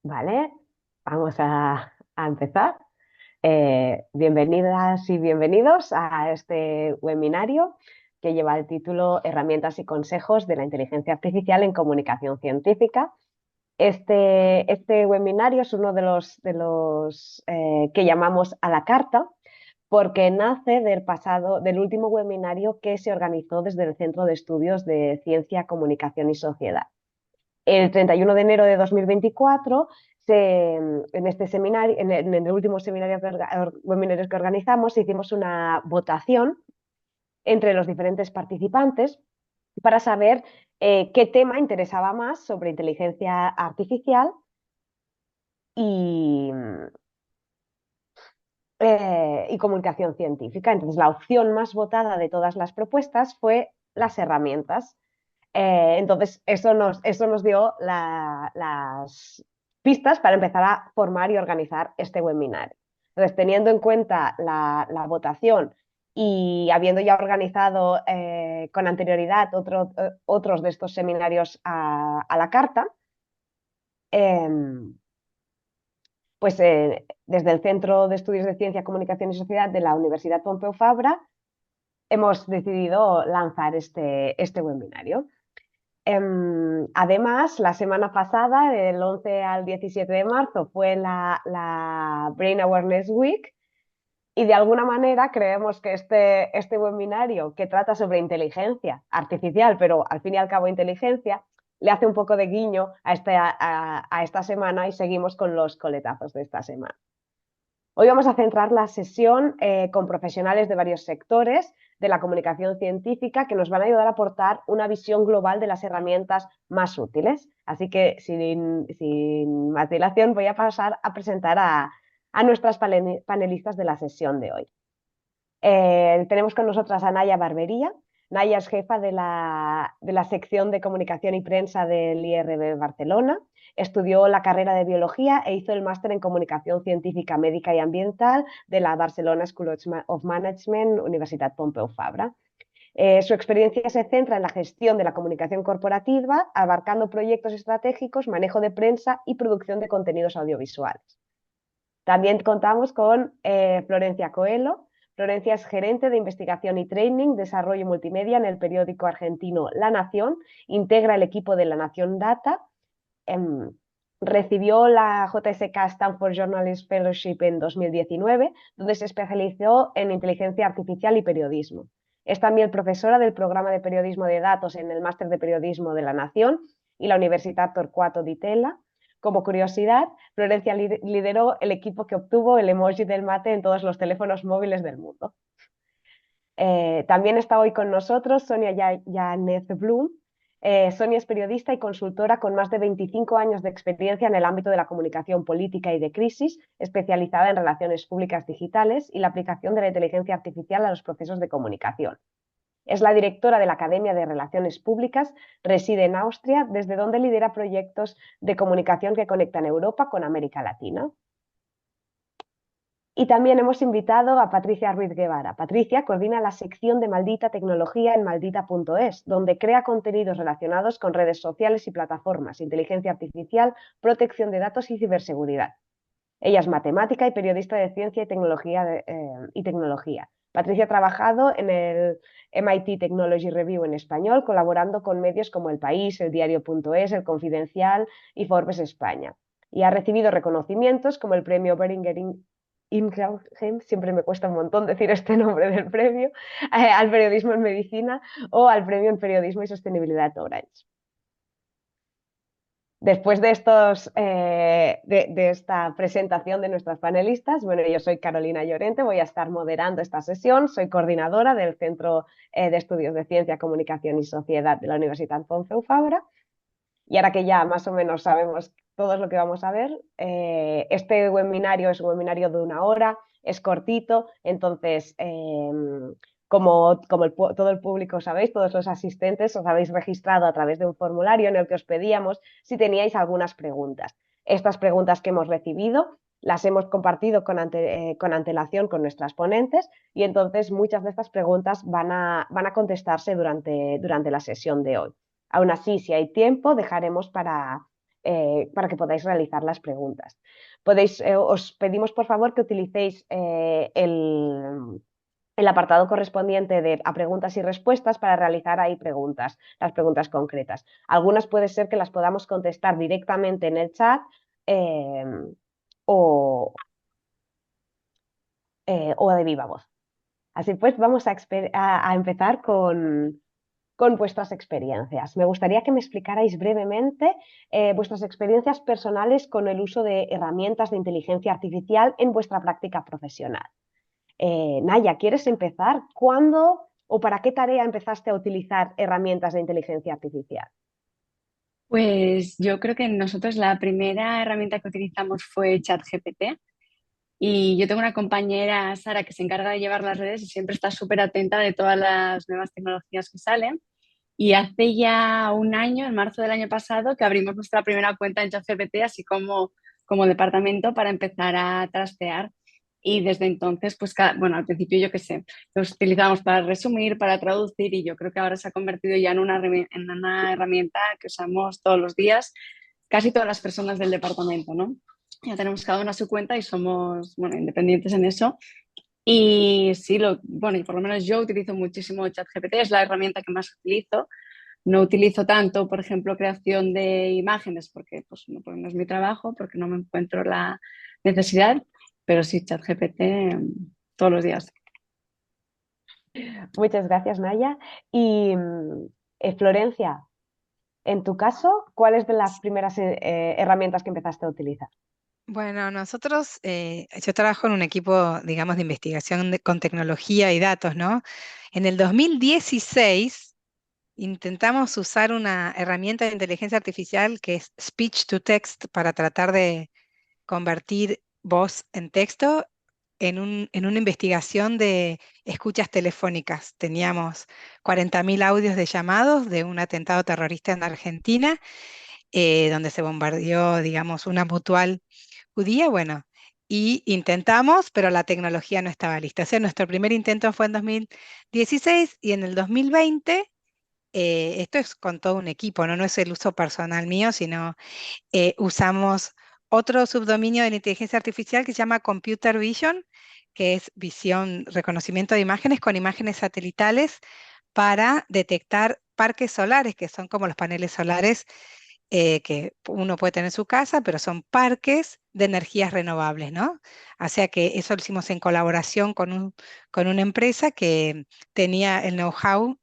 Vale, vamos a empezar. Bienvenidas y bienvenidos a este webinario que lleva el título Herramientas y consejos de la inteligencia artificial en comunicación científica. Este webinario es uno de los que llamamos a la carta, porque nace del último webinario que se organizó desde el Centro de Estudios de Ciencia, Comunicación y Sociedad. El 31 de enero de 2024, en este seminario, en el último webinario que organizamos, hicimos una votación entre los diferentes participantes para saber qué tema interesaba más sobre inteligencia artificial y, y comunicación científica. Entonces, la opción más votada de todas las propuestas fue las herramientas. Entonces, eso nos dio las pistas para empezar a formar y organizar este webinar. Entonces, teniendo en cuenta la votación y habiendo ya organizado con anterioridad otros de estos seminarios a la carta, eh, pues desde el Centro de Estudios de Ciencia, Comunicación y Sociedad de la Universidad Pompeu Fabra hemos decidido lanzar este webinario. Además, la semana pasada, del 11 al 17 de marzo, fue la Brain Awareness Week y de alguna manera creemos que este webinario que trata sobre inteligencia artificial, pero al fin y al cabo inteligencia, le hace un poco de guiño a esta semana y seguimos con los coletazos de esta semana. Hoy vamos a centrar la sesión con profesionales de varios sectores de la comunicación científica que nos van a ayudar a aportar una visión global de las herramientas más útiles. Así que sin más dilación voy a pasar a presentar a nuestras panelistas de la sesión de hoy. Tenemos con nosotras a Naya Barbería. Naya es jefa de la sección de comunicación y prensa del IRB Barcelona. Estudió la carrera de biología e hizo el máster en comunicación científica, médica y ambiental de la Barcelona School of Management, Universitat Pompeu Fabra. Su experiencia se centra en la gestión de la comunicación corporativa, abarcando proyectos estratégicos, manejo de prensa y producción de contenidos audiovisuales. También contamos con Florencia Coelho. Florencia es gerente de investigación y training, desarrollo multimedia en el periódico argentino La Nación, integra el equipo de La Nación Data, recibió la JSK Stanford Journalist Fellowship en 2019, donde se especializó en inteligencia artificial y periodismo. Es también profesora del programa de periodismo de datos en el máster de periodismo de La Nación y la Universidad Torquato Di Tella. Como curiosidad, Florencia lideró el equipo que obtuvo el emoji del mate en todos los teléfonos móviles del mundo. También está hoy con nosotros Sonia Yanez Blum. Sonia es periodista y consultora con más de 25 años de experiencia en el ámbito de la comunicación política y de crisis, especializada en relaciones públicas digitales y la aplicación de la inteligencia artificial a los procesos de comunicación. Es la directora de la Academia de Relaciones Públicas, reside en Austria, desde donde lidera proyectos de comunicación que conectan Europa con América Latina. Y también hemos invitado a Patricia Ruiz Guevara. Patricia coordina la sección de Maldita Tecnología en maldita.es, donde crea contenidos relacionados con redes sociales y plataformas, inteligencia artificial, protección de datos y ciberseguridad. Ella es matemática y periodista de ciencia y tecnología. Patricia ha trabajado en el MIT Technology Review en español, colaborando con medios como El País, El Diario.es, El Confidencial y Forbes España. Y ha recibido reconocimientos como el premio Beringer Ingram, siempre me cuesta un montón decir este nombre del premio, al periodismo en medicina o al premio en periodismo y sostenibilidad Orange. Después de esta presentación de nuestras panelistas, bueno, yo soy Carolina Llorente, voy a estar moderando esta sesión, soy coordinadora del Centro de Estudios de Ciencia, Comunicación y Sociedad de la Universidad Pompeu Fabra. Y ahora que ya más o menos sabemos todo lo que vamos a ver, este webinario es un webinario de 1 hora, es cortito, entonces, como todo el público sabéis, todos los asistentes os habéis registrado a través de un formulario en el que os pedíamos si teníais algunas preguntas. Estas preguntas que hemos recibido las hemos compartido con antelación con nuestras ponentes y entonces muchas de estas preguntas van a contestarse durante la sesión de hoy. Aún así, si hay tiempo, dejaremos para para que podáis realizar las preguntas. Os pedimos por favor que utilicéis el apartado correspondiente a preguntas y respuestas para realizar ahí preguntas, las preguntas concretas. Algunas puede ser que las podamos contestar directamente en el chat eh, o, o de viva voz. Así pues, vamos a empezar con vuestras experiencias. Me gustaría que me explicarais brevemente vuestras experiencias personales con el uso de herramientas de inteligencia artificial en vuestra práctica profesional. Naya, ¿quieres empezar? ¿Cuándo o para qué tarea empezaste a utilizar herramientas de inteligencia artificial? Pues yo creo que nosotros la primera herramienta que utilizamos fue ChatGPT y yo tengo una compañera, Sara, que se encarga de llevar las redes y siempre está súper atenta de todas las nuevas tecnologías que salen. Y hace ya un año, en marzo del año pasado, que abrimos nuestra primera cuenta en ChatGPT, así como departamento, para empezar a trastear. Y desde entonces, pues, bueno, al principio yo qué sé, los utilizamos para resumir, para traducir, y yo creo que ahora se ha convertido ya en una herramienta que usamos todos los días, casi todas las personas del departamento, ¿no? Ya tenemos cada una su cuenta y somos, bueno, independientes en eso. Y sí, bueno, y por lo menos yo utilizo muchísimo ChatGPT, es la herramienta que más utilizo. No utilizo tanto, por ejemplo, creación de imágenes porque pues, no es mi trabajo, porque no me encuentro la necesidad, pero sí, ChatGPT todos los días. Muchas gracias, Naya. Y Florencia, en tu caso, ¿cuáles de las primeras herramientas que empezaste a utilizar? Bueno, nosotros, yo trabajo en un equipo, digamos, de investigación con tecnología y datos, ¿no? En el 2016 intentamos usar una herramienta de inteligencia artificial que es speech to text para tratar de convertir voz en texto en una investigación de escuchas telefónicas. Teníamos 40.000 audios de llamados de un atentado terrorista en Argentina, donde se bombardeó, digamos, una mutual judía, bueno, y intentamos, pero la tecnología no estaba lista. O sea, nuestro primer intento fue en 2016 y en el 2020, esto es con todo un equipo, ¿no? No es el uso personal mío, sino usamos otro subdominio de la inteligencia artificial que se llama Computer Vision, que es visión, reconocimiento de imágenes con imágenes satelitales para detectar parques solares, que son como los paneles solares que uno puede tener en su casa, pero son parques de energías renovables, ¿no? O sea que eso lo hicimos en colaboración con una empresa que tenía el know-how,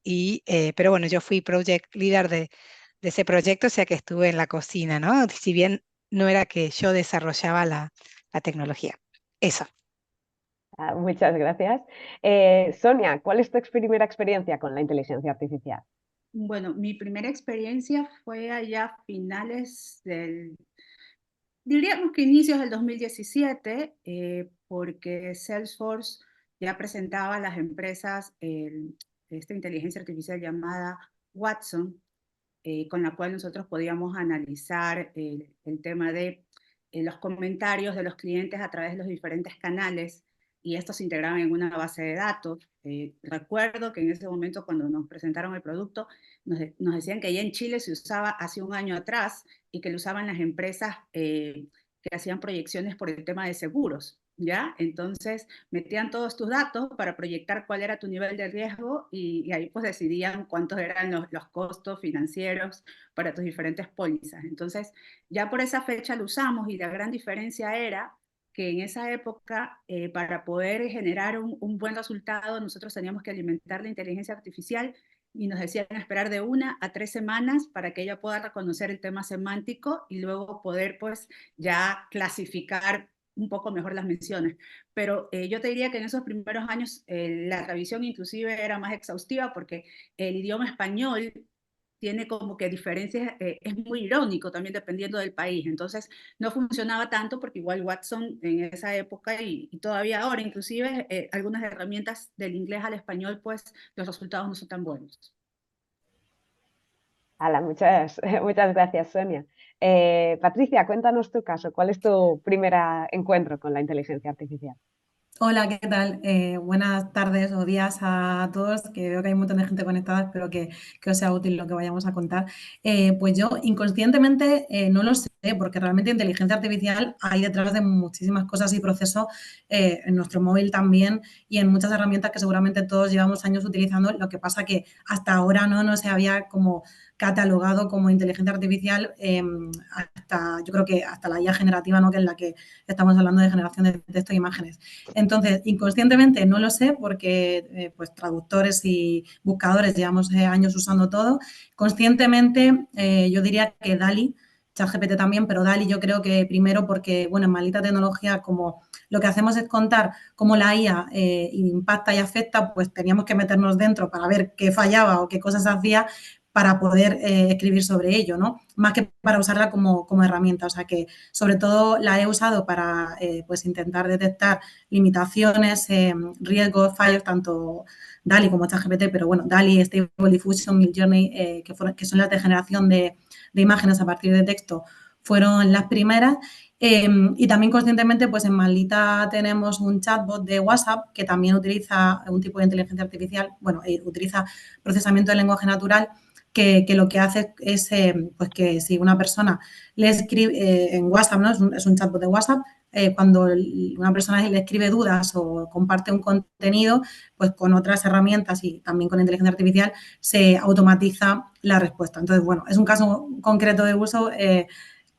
pero bueno, yo fui project leader de ese proyecto, o sea que estuve en la cocina, ¿no? Si bien no era que yo desarrollaba la tecnología. Eso. Muchas gracias. Sonia, ¿cuál es tu primera experiencia con la inteligencia artificial? Bueno, mi primera experiencia fue allá a finales diríamos que inicios del 2017, porque Salesforce ya presentaba a las empresas esta inteligencia artificial llamada Watson, con la cual nosotros podíamos analizar el tema de los comentarios de los clientes a través de los diferentes canales y estos se integraban en una base de datos. Recuerdo que en ese momento cuando nos presentaron el producto nos decían que ya en Chile se usaba hace un año atrás y que lo usaban las empresas que hacían proyecciones por el tema de seguros. ¿Ya? Entonces metían todos tus datos para proyectar cuál era tu nivel de riesgo y ahí pues decidían cuántos eran los costos financieros para tus diferentes pólizas. Entonces ya por esa fecha lo usamos y la gran diferencia era que en esa época para poder generar un buen resultado nosotros teníamos que alimentar la inteligencia artificial y nos decían esperar de 1 a 3 semanas para que ella pueda reconocer el tema semántico y luego poder pues ya clasificar un poco mejor las menciones. Pero yo te diría que en esos primeros años la revisión inclusive era más exhaustiva porque el idioma español tiene como que diferencias, es muy irónico también dependiendo del país. Entonces no funcionaba tanto porque igual Watson en esa época y todavía ahora inclusive algunas herramientas del inglés al español pues los resultados no son tan buenos. Muchas gracias, Sonia. Patricia, cuéntanos tu caso. ¿Cuál es tu primer encuentro con la inteligencia artificial? Hola, ¿qué tal? Buenas tardes o días a todos, que veo que hay un montón de gente conectada, espero que os sea útil lo que vayamos a contar. Pues yo inconscientemente no lo sé, porque realmente inteligencia artificial hay detrás de muchísimas cosas y procesos en nuestro móvil también y en muchas herramientas que seguramente todos llevamos años utilizando, lo que pasa que hasta ahora no se había como catalogado como inteligencia artificial hasta, yo creo que hasta la IA generativa, ¿no? Que es la que estamos hablando de generación de texto e imágenes. Entonces, inconscientemente no lo sé porque pues traductores y buscadores llevamos años usando todo. Conscientemente yo diría que DALL-E, ChatGPT también, pero DALL-E yo creo que primero porque, bueno, en maldita tecnología como lo que hacemos es contar cómo la IA impacta y afecta, pues teníamos que meternos dentro para ver qué fallaba o qué cosas hacía para poder escribir sobre ello, ¿no? Más que para usarla como herramienta. O sea que sobre todo la he usado para pues intentar detectar limitaciones, riesgos, fallos, tanto DALI como ChatGPT, pero bueno, DALI, Stable Diffusion, Midjourney, que son las de generación de imágenes a partir de texto, fueron las primeras. Y también conscientemente, pues en Maldita tenemos un chatbot de WhatsApp que también utiliza un tipo de inteligencia artificial, bueno, utiliza procesamiento de lenguaje natural que lo que hace es pues que si una persona le escribe en WhatsApp, ¿no? Es un chatbot de WhatsApp, cuando una persona le escribe dudas o comparte un contenido, pues con otras herramientas y también con inteligencia artificial se automatiza la respuesta. Entonces, bueno, es un caso concreto de uso,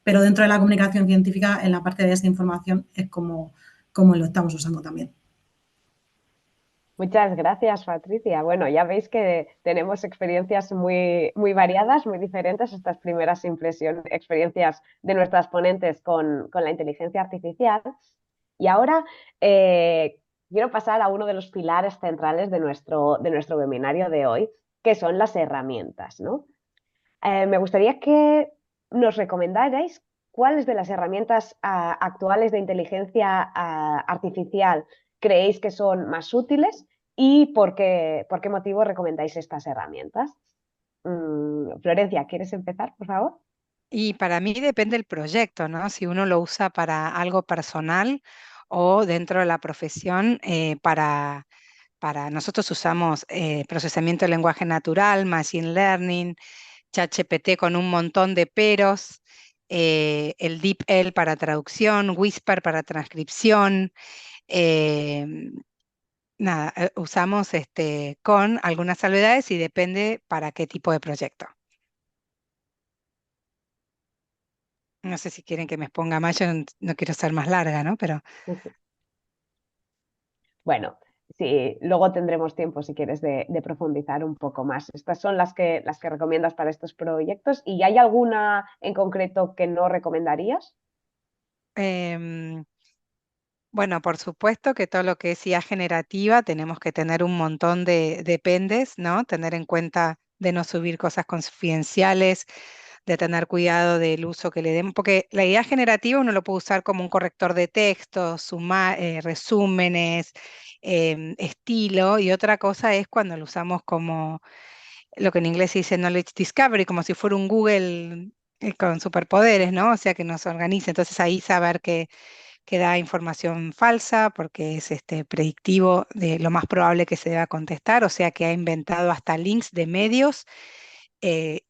pero dentro de la comunicación científica, en la parte de desinformación, es como lo estamos usando también. Muchas gracias, Patricia. Bueno, ya veis que tenemos experiencias muy variadas, muy diferentes, estas primeras experiencias de nuestras ponentes con la inteligencia artificial. Y ahora quiero pasar a uno de los pilares centrales de nuestro webinario de hoy, que son las herramientas, ¿no? Me gustaría que nos recomendarais cuáles de las herramientas actuales de inteligencia artificial creéis que son más útiles y por qué motivo recomendáis estas herramientas. Florencia, ¿quieres empezar, por favor? Y para mí depende del proyecto, ¿no? Si uno lo usa para algo personal o dentro de la profesión para nosotros usamos procesamiento de lenguaje natural, machine learning, ChatGPT con un montón de peros, el DeepL para traducción, Whisper para transcripción. eh, Nada, usamos con algunas salvedades y depende para qué tipo de proyecto. No sé si quieren que me exponga más, yo no quiero ser más larga, ¿no? Pero Bueno, sí, luego tendremos tiempo, si quieres, de profundizar un poco más. Estas son las que recomiendas para estos proyectos. ¿Y hay alguna en concreto que no recomendarías? em, bueno, por supuesto que todo lo que es IA generativa tenemos que tener un montón de dependes, ¿no? Tener en cuenta de no subir cosas confidenciales, de tener cuidado del uso que le demos, porque la IA generativa uno lo puede usar como un corrector de texto, resúmenes, estilo, y otra cosa es cuando lo usamos como lo que en inglés se dice knowledge discovery, como si fuera un Google con superpoderes, ¿no? O sea, que nos organiza. Entonces ahí saber que da información falsa porque es predictivo de lo más probable que se deba contestar, o sea que ha inventado hasta links de medios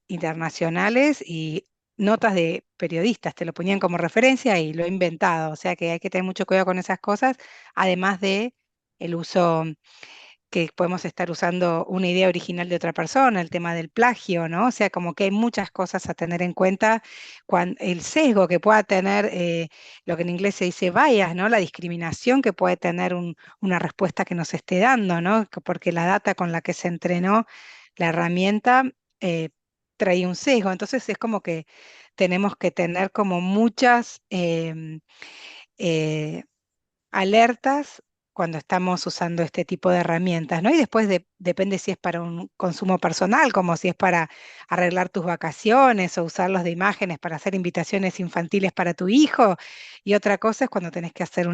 internacionales y notas de periodistas, te lo ponían como referencia y lo he inventado, o sea que hay que tener mucho cuidado con esas cosas, además de el uso que podemos estar usando una idea original de otra persona, el tema del plagio, ¿no? O sea, como que hay muchas cosas a tener en cuenta, el sesgo que pueda tener, lo que en inglés se dice bias, ¿no? La discriminación que puede tener una respuesta que nos esté dando, ¿no? Porque la data con la que se entrenó la herramienta eh, traía un sesgo, entonces es como que tenemos que tener como muchas eh, alertas cuando estamos usando este tipo de herramientas, ¿no? Y después depende si es para un consumo personal, como si es para arreglar tus vacaciones o usarlos de imágenes para hacer invitaciones infantiles para tu hijo. Y otra cosa es cuando tenés que hacer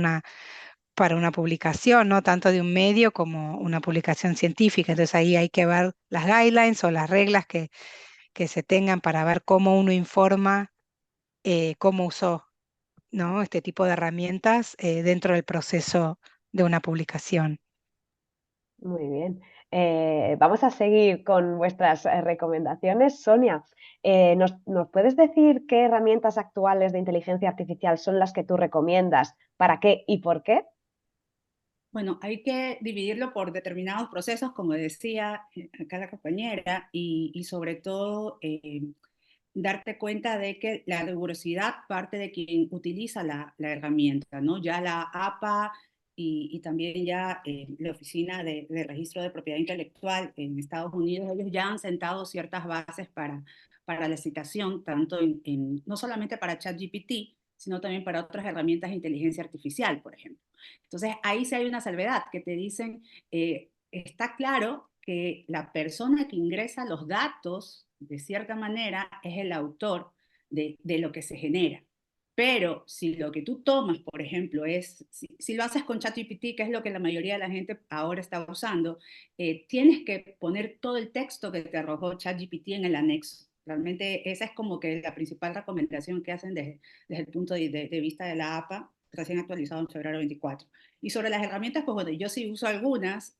para una publicación, ¿no? Tanto de un medio como una publicación científica. Entonces ahí hay que ver las guidelines o las reglas que se tengan para ver cómo uno informa, cómo usó, ¿no? Este tipo de herramientas dentro del proceso de una publicación. Muy bien. Vamos a seguir con vuestras recomendaciones. Sonia, ¿nos puedes decir qué herramientas actuales de inteligencia artificial son las que tú recomiendas? ¿Para qué y por qué? Bueno, hay que dividirlo por determinados procesos, como decía acá la compañera, y sobre todo darte cuenta de que la rigurosidad parte de quien utiliza la herramienta, ¿no? Ya la APA y también ya la Oficina de Registro de Propiedad Intelectual en Estados Unidos, ellos ya han sentado ciertas bases para la citación, tanto no solamente para ChatGPT, sino también para otras herramientas de inteligencia artificial, por ejemplo. Entonces, ahí sí hay una salvedad que te dicen, está claro que la persona que ingresa los datos, de cierta manera, es el autor de lo que se genera. Pero si lo que tú tomas, por ejemplo, si lo haces con ChatGPT, que es lo que la mayoría de la gente ahora está usando, tienes que poner todo el texto que te arrojó ChatGPT en el anexo. Realmente esa es como que la principal recomendación que hacen desde el punto de vista de la APA, recién actualizado en febrero 24. Y sobre las herramientas, pues bueno, yo sí uso algunas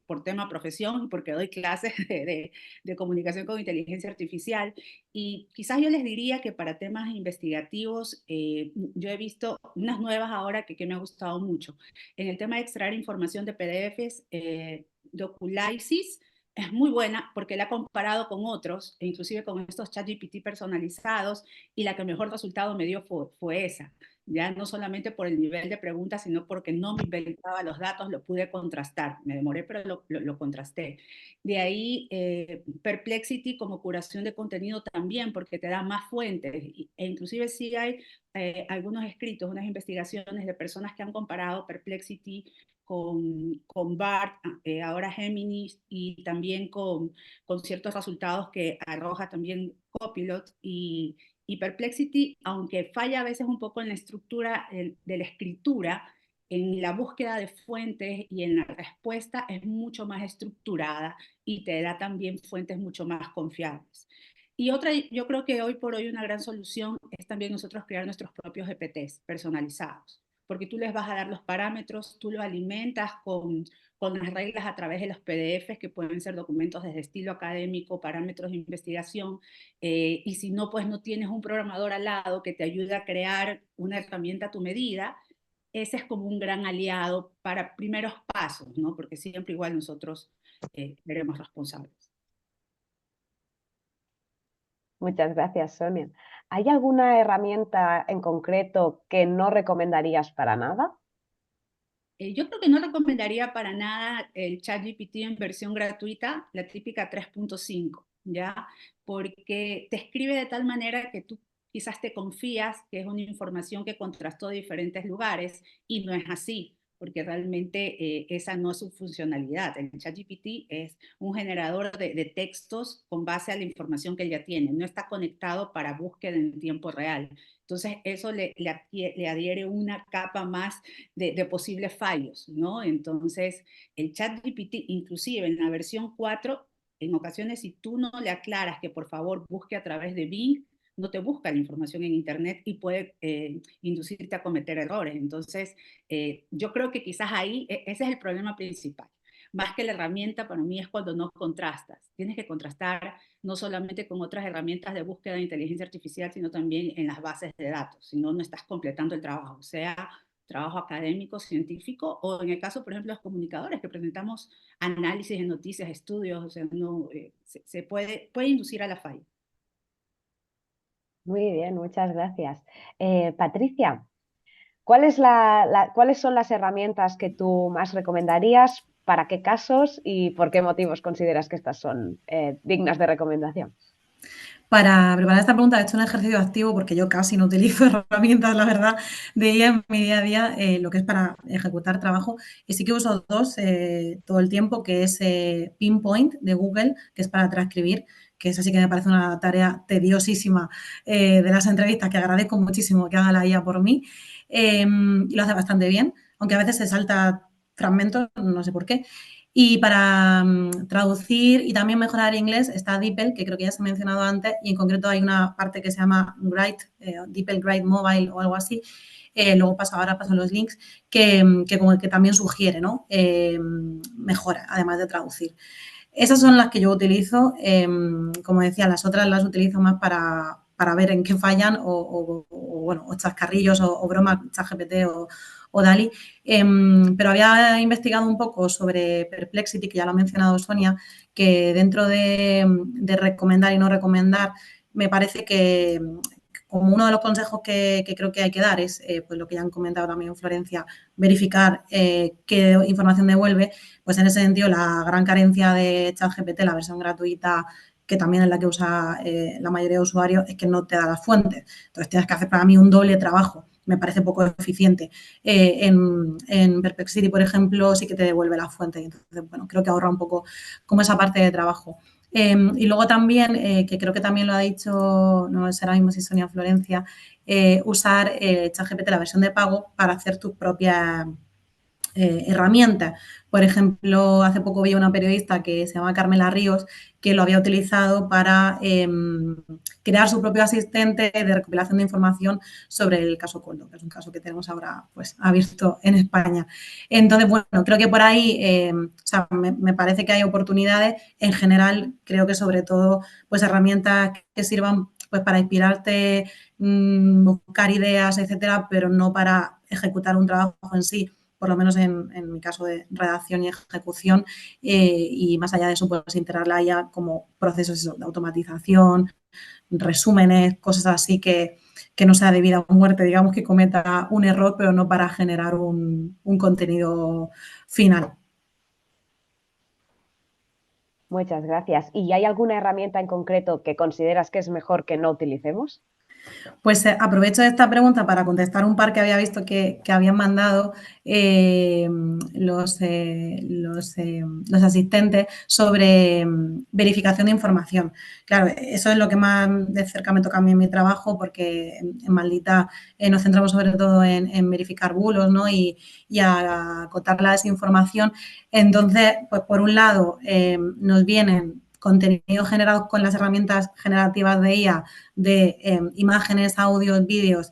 por tema profesión, porque doy clases de comunicación con inteligencia artificial. Y quizás yo les diría que para temas investigativos, yo he visto unas nuevas ahora que me ha gustado mucho. En el tema de extraer información de PDFs, Doculysis es muy buena porque la he comparado con otros, e inclusive con estos ChatGPT personalizados, y la que mejor resultado me dio fue esa. Ya no solamente por el nivel de preguntas, sino porque no me inventaba los datos, lo pude contrastar. Me demoré, pero lo contrasté. De ahí, Perplexity como curación de contenido también, porque te da más fuentes. E inclusive sí hay algunos escritos, unas investigaciones de personas que han comparado Perplexity con BART, ahora Gemini, y también con ciertos resultados que arroja también Copilot, y Perplexity, aunque falla a veces un poco en la estructura de la escritura, en la búsqueda de fuentes y en la respuesta es mucho más estructurada y te da también fuentes mucho más confiables. Y otra, yo creo que hoy por hoy una gran solución es también nosotros crear nuestros propios GPTs personalizados, porque tú les vas a dar los parámetros, tú lo alimentas con las reglas a través de los PDFs, que pueden ser documentos desde estilo académico, parámetros de investigación, y si no, pues no tienes un programador al lado que te ayude a crear una herramienta a tu medida, ese es como un gran aliado para primeros pasos, ¿no? Porque siempre igual nosotros seremos responsables. Muchas gracias, Sonia. ¿Hay alguna herramienta en concreto que no recomendarías para nada? Yo creo que no recomendaría para nada el ChatGPT en versión gratuita, la típica 3.5, ¿ya? Porque te escribe de tal manera que tú quizás te confías que es una información que contrastó de diferentes lugares y no es así, porque realmente esa no es su funcionalidad. El ChatGPT es un generador de textos con base a la información que él ya tiene, no está conectado para búsqueda en tiempo real. Entonces eso le adhiere una capa más de posibles fallos, ¿no? Entonces, el ChatGPT, inclusive en la versión 4, en ocasiones, si tú no le aclaras que por favor busque a través de Bing, no te busca la información en Internet y puede inducirte a cometer errores. Entonces, yo creo que quizás ahí ese es el problema principal. Más que la herramienta, para mí es cuando no contrastas. Tienes que contrastar no solamente con otras herramientas de búsqueda de inteligencia artificial, sino también en las bases de datos. Si no, no estás completando el trabajo. O sea, trabajo académico, científico, o en el caso, por ejemplo, de los comunicadores, que presentamos análisis de noticias, estudios, o sea, no, se puede inducir a la falla. Muy bien, muchas gracias. Patricia, ¿cuáles son las herramientas que tú más recomendarías? ¿Para qué casos y por qué motivos consideras que estas son dignas de recomendación? Para preparar esta pregunta he hecho un ejercicio activo porque yo casi no utilizo herramientas, la verdad, en mi día a día, lo que es para ejecutar trabajo. Y sí que uso dos todo el tiempo, que es Pinpoint de Google, que es para transcribir, que esa sí que me parece una tarea tediosísima de las entrevistas, que agradezco muchísimo que haga la IA por mí. Y lo hace bastante bien, aunque a veces se salta fragmentos, no sé por qué. Y para traducir y también mejorar el inglés está DeepL, que creo que ya se ha mencionado antes, y en concreto hay una parte que se llama Write, DeepL Write Mobile o algo así. Luego ahora paso los links, que como que también sugiere, ¿no? Mejora, además de traducir. Esas son las que yo utilizo. Como decía, las otras las utilizo más para ver en qué fallan o chascarrillos o bromas, ChatGPT o DALL-E. Pero había investigado un poco sobre Perplexity, que ya lo ha mencionado Sonia, que dentro de recomendar y no recomendar, me parece que como uno de los consejos que creo que hay que dar es, pues lo que ya han comentado también Florencia, verificar qué información devuelve, pues en ese sentido la gran carencia de ChatGPT, la versión gratuita, que también es la que usa la mayoría de usuarios, es que no te da las fuentes. Entonces tienes que hacer para mí un doble trabajo. Me parece poco eficiente. En Perplexity, por ejemplo, sí que te devuelve la fuente. Entonces, bueno, creo que ahorra un poco como esa parte de trabajo. Y luego también, que creo que también lo ha dicho, no sé ahora mismo si Sonia o Florencia, usar ChatGPT, la versión de pago, para hacer tus propias herramientas. Por ejemplo, hace poco vi una periodista que se llama Carmela Ríos, que lo había utilizado para crear su propio asistente de recopilación de información sobre el caso Coldo, que es un caso que tenemos ahora pues abierto en España. Entonces, bueno, creo que por ahí o sea, me parece que hay oportunidades. En general, creo que sobre todo pues herramientas que sirvan pues para inspirarte, buscar ideas, etcétera, pero no para ejecutar un trabajo en sí, por lo menos en mi caso de redacción y ejecución, y más allá de eso, pues integrarla ya como procesos de automatización, resúmenes, cosas así que no sea de vida o muerte, digamos que cometa un error, pero no para generar un contenido final. Muchas gracias. ¿Y hay alguna herramienta en concreto que consideras que es mejor que no utilicemos? Pues aprovecho esta pregunta para contestar un par que había visto que habían mandado los asistentes sobre verificación de información. Claro, eso es lo que más de cerca me toca a mí en mi trabajo, porque en Maldita nos centramos sobre todo en verificar bulos, ¿no? y a acotar la desinformación. Entonces, pues por un lado nos vienen contenidos generados con las herramientas generativas de IA, de imágenes, audios, vídeos,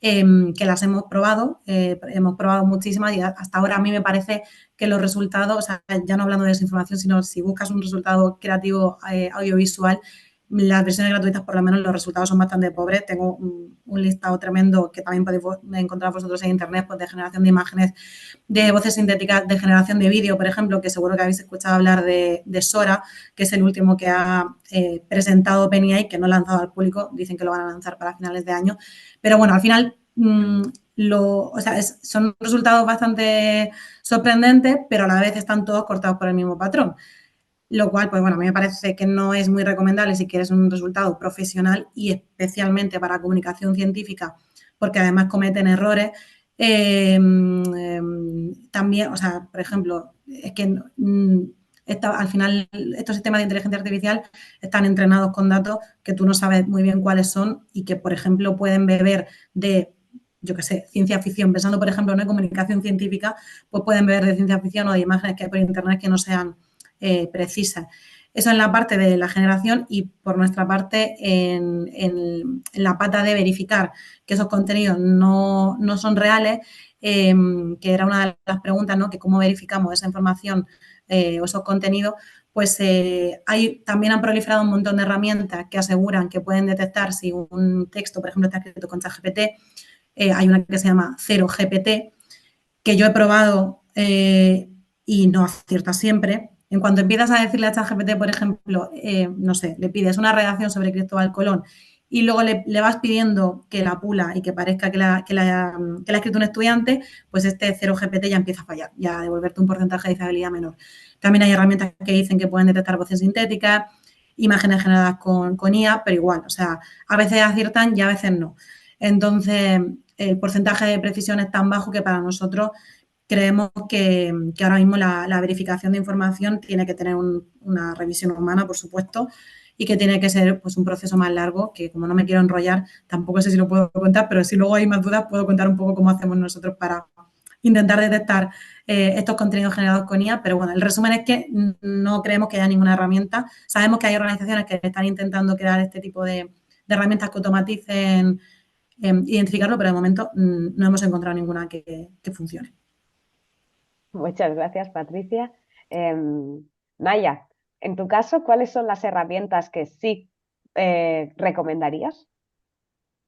que las hemos probado muchísimas y hasta ahora a mí me parece que los resultados, o sea, ya no hablando de desinformación, sino si buscas un resultado creativo audiovisual, las versiones gratuitas por lo menos los resultados son bastante pobres. Tengo un listado tremendo que también podéis encontrar vosotros en internet, pues de generación de imágenes, de voces sintéticas, de generación de vídeo, por ejemplo, que seguro que habéis escuchado hablar de Sora, que es el último que ha presentado OpenAI, que no ha lanzado al público, dicen que lo van a lanzar para finales de año. Pero bueno, al final son resultados bastante sorprendentes, pero a la vez están todos cortados por el mismo patrón. Lo cual, pues bueno, a mí me parece que no es muy recomendable si quieres un resultado profesional y especialmente para comunicación científica, porque además cometen errores. También, o sea, por ejemplo, es que al final estos sistemas de inteligencia artificial están entrenados con datos que tú no sabes muy bien cuáles son y que, por ejemplo, pueden beber de, yo qué sé, ciencia ficción. Pensando, por ejemplo, en comunicación científica, pues pueden beber de ciencia ficción o de imágenes que hay por internet que no sean precisas. Eso en la parte de la generación y por nuestra parte en la pata de verificar que esos contenidos no son reales, que era una de las preguntas, ¿no? Que cómo verificamos esa información o esos contenidos, pues también han proliferado un montón de herramientas que aseguran que pueden detectar si un texto, por ejemplo, está escrito con ChatGPT. Hay una que se llama 0GPT, que yo he probado y no acierta siempre. En cuanto empiezas a decirle a ChatGPT, por ejemplo, no sé, le pides una redacción sobre Cristóbal Colón y luego le vas pidiendo que la pula y que parezca que la ha escrito un estudiante, pues este 0GPT ya empieza a fallar, ya a devolverte un porcentaje de fiabilidad menor. También hay herramientas que dicen que pueden detectar voces sintéticas, imágenes generadas con IA, pero igual, o sea, a veces aciertan y a veces no. Entonces, el porcentaje de precisión es tan bajo que para nosotros creemos que ahora mismo la verificación de información tiene que tener una revisión humana, por supuesto, y que tiene que ser pues, un proceso más largo, que como no me quiero enrollar, tampoco sé si lo puedo contar, pero si luego hay más dudas puedo contar un poco cómo hacemos nosotros para intentar detectar estos contenidos generados con IA, pero bueno, el resumen es que no creemos que haya ninguna herramienta. Sabemos que hay organizaciones que están intentando crear este tipo de herramientas que automaticen identificarlo, pero de momento no hemos encontrado ninguna que funcione. Muchas gracias, Patricia. Naya, en tu caso, ¿cuáles son las herramientas que sí recomendarías?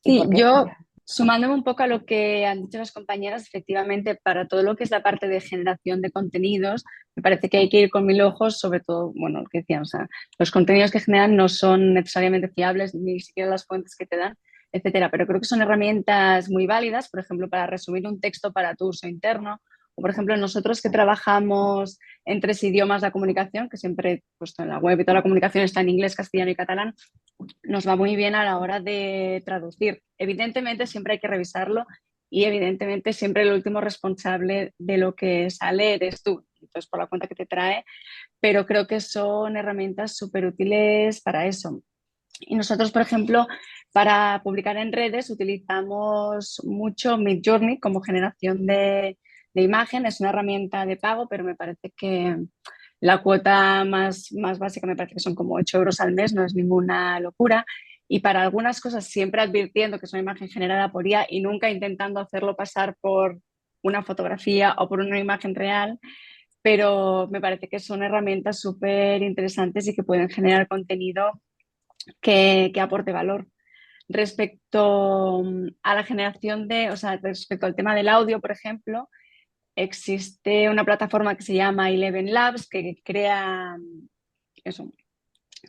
¿Y Sí, por qué? yo sumándome un poco a lo que han dicho las compañeras, efectivamente, para todo lo que es la parte de generación de contenidos, me parece que hay que ir con mil ojos, sobre todo, bueno, lo que decían, o sea, los contenidos que generan no son necesariamente fiables, ni siquiera las fuentes que te dan, etcétera, pero creo que son herramientas muy válidas, por ejemplo, para resumir un texto para tu uso interno, o por ejemplo, nosotros que trabajamos en 3 idiomas de comunicación, que siempre, puesto en la web y toda la comunicación está en inglés, castellano y catalán, nos va muy bien a la hora de traducir. Evidentemente siempre hay que revisarlo y evidentemente siempre el último responsable de lo que sale eres tú, entonces por la cuenta que te trae, pero creo que son herramientas súper útiles para eso. Y nosotros, por ejemplo, para publicar en redes utilizamos mucho Midjourney como generación de imagen. Es una herramienta de pago, pero me parece que la cuota más básica me parece que son como 8 euros al mes, no es ninguna locura. Y para algunas cosas siempre advirtiendo que es una imagen generada por IA y nunca intentando hacerlo pasar por una fotografía o por una imagen real, pero me parece que son herramientas súper interesantes y que pueden generar contenido que aporte valor. Respecto a la generación de, o sea, respecto al tema del audio, por ejemplo, existe una plataforma que se llama Eleven Labs que crea eso,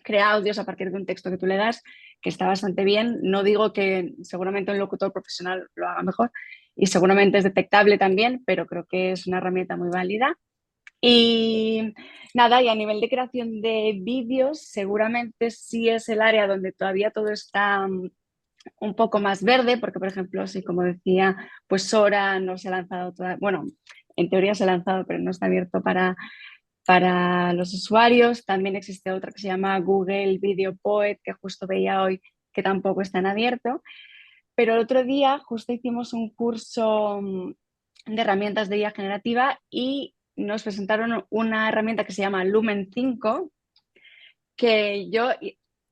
crea audios a partir de un texto que tú le das, que está bastante bien. No digo que seguramente un locutor profesional lo haga mejor y seguramente es detectable también, pero creo que es una herramienta muy válida. Y nada, y a nivel de creación de vídeos, seguramente sí es el área donde todavía todo está un poco más verde, porque por ejemplo, sí, como decía, pues Sora no se ha lanzado todavía, bueno, en teoría se ha lanzado, pero no está abierto para los usuarios. También existe otra que se llama Google Video Poet, que justo veía hoy que tampoco está en abierto. Pero el otro día justo hicimos un curso de herramientas de IA generativa y nos presentaron una herramienta que se llama Lumen 5, que yo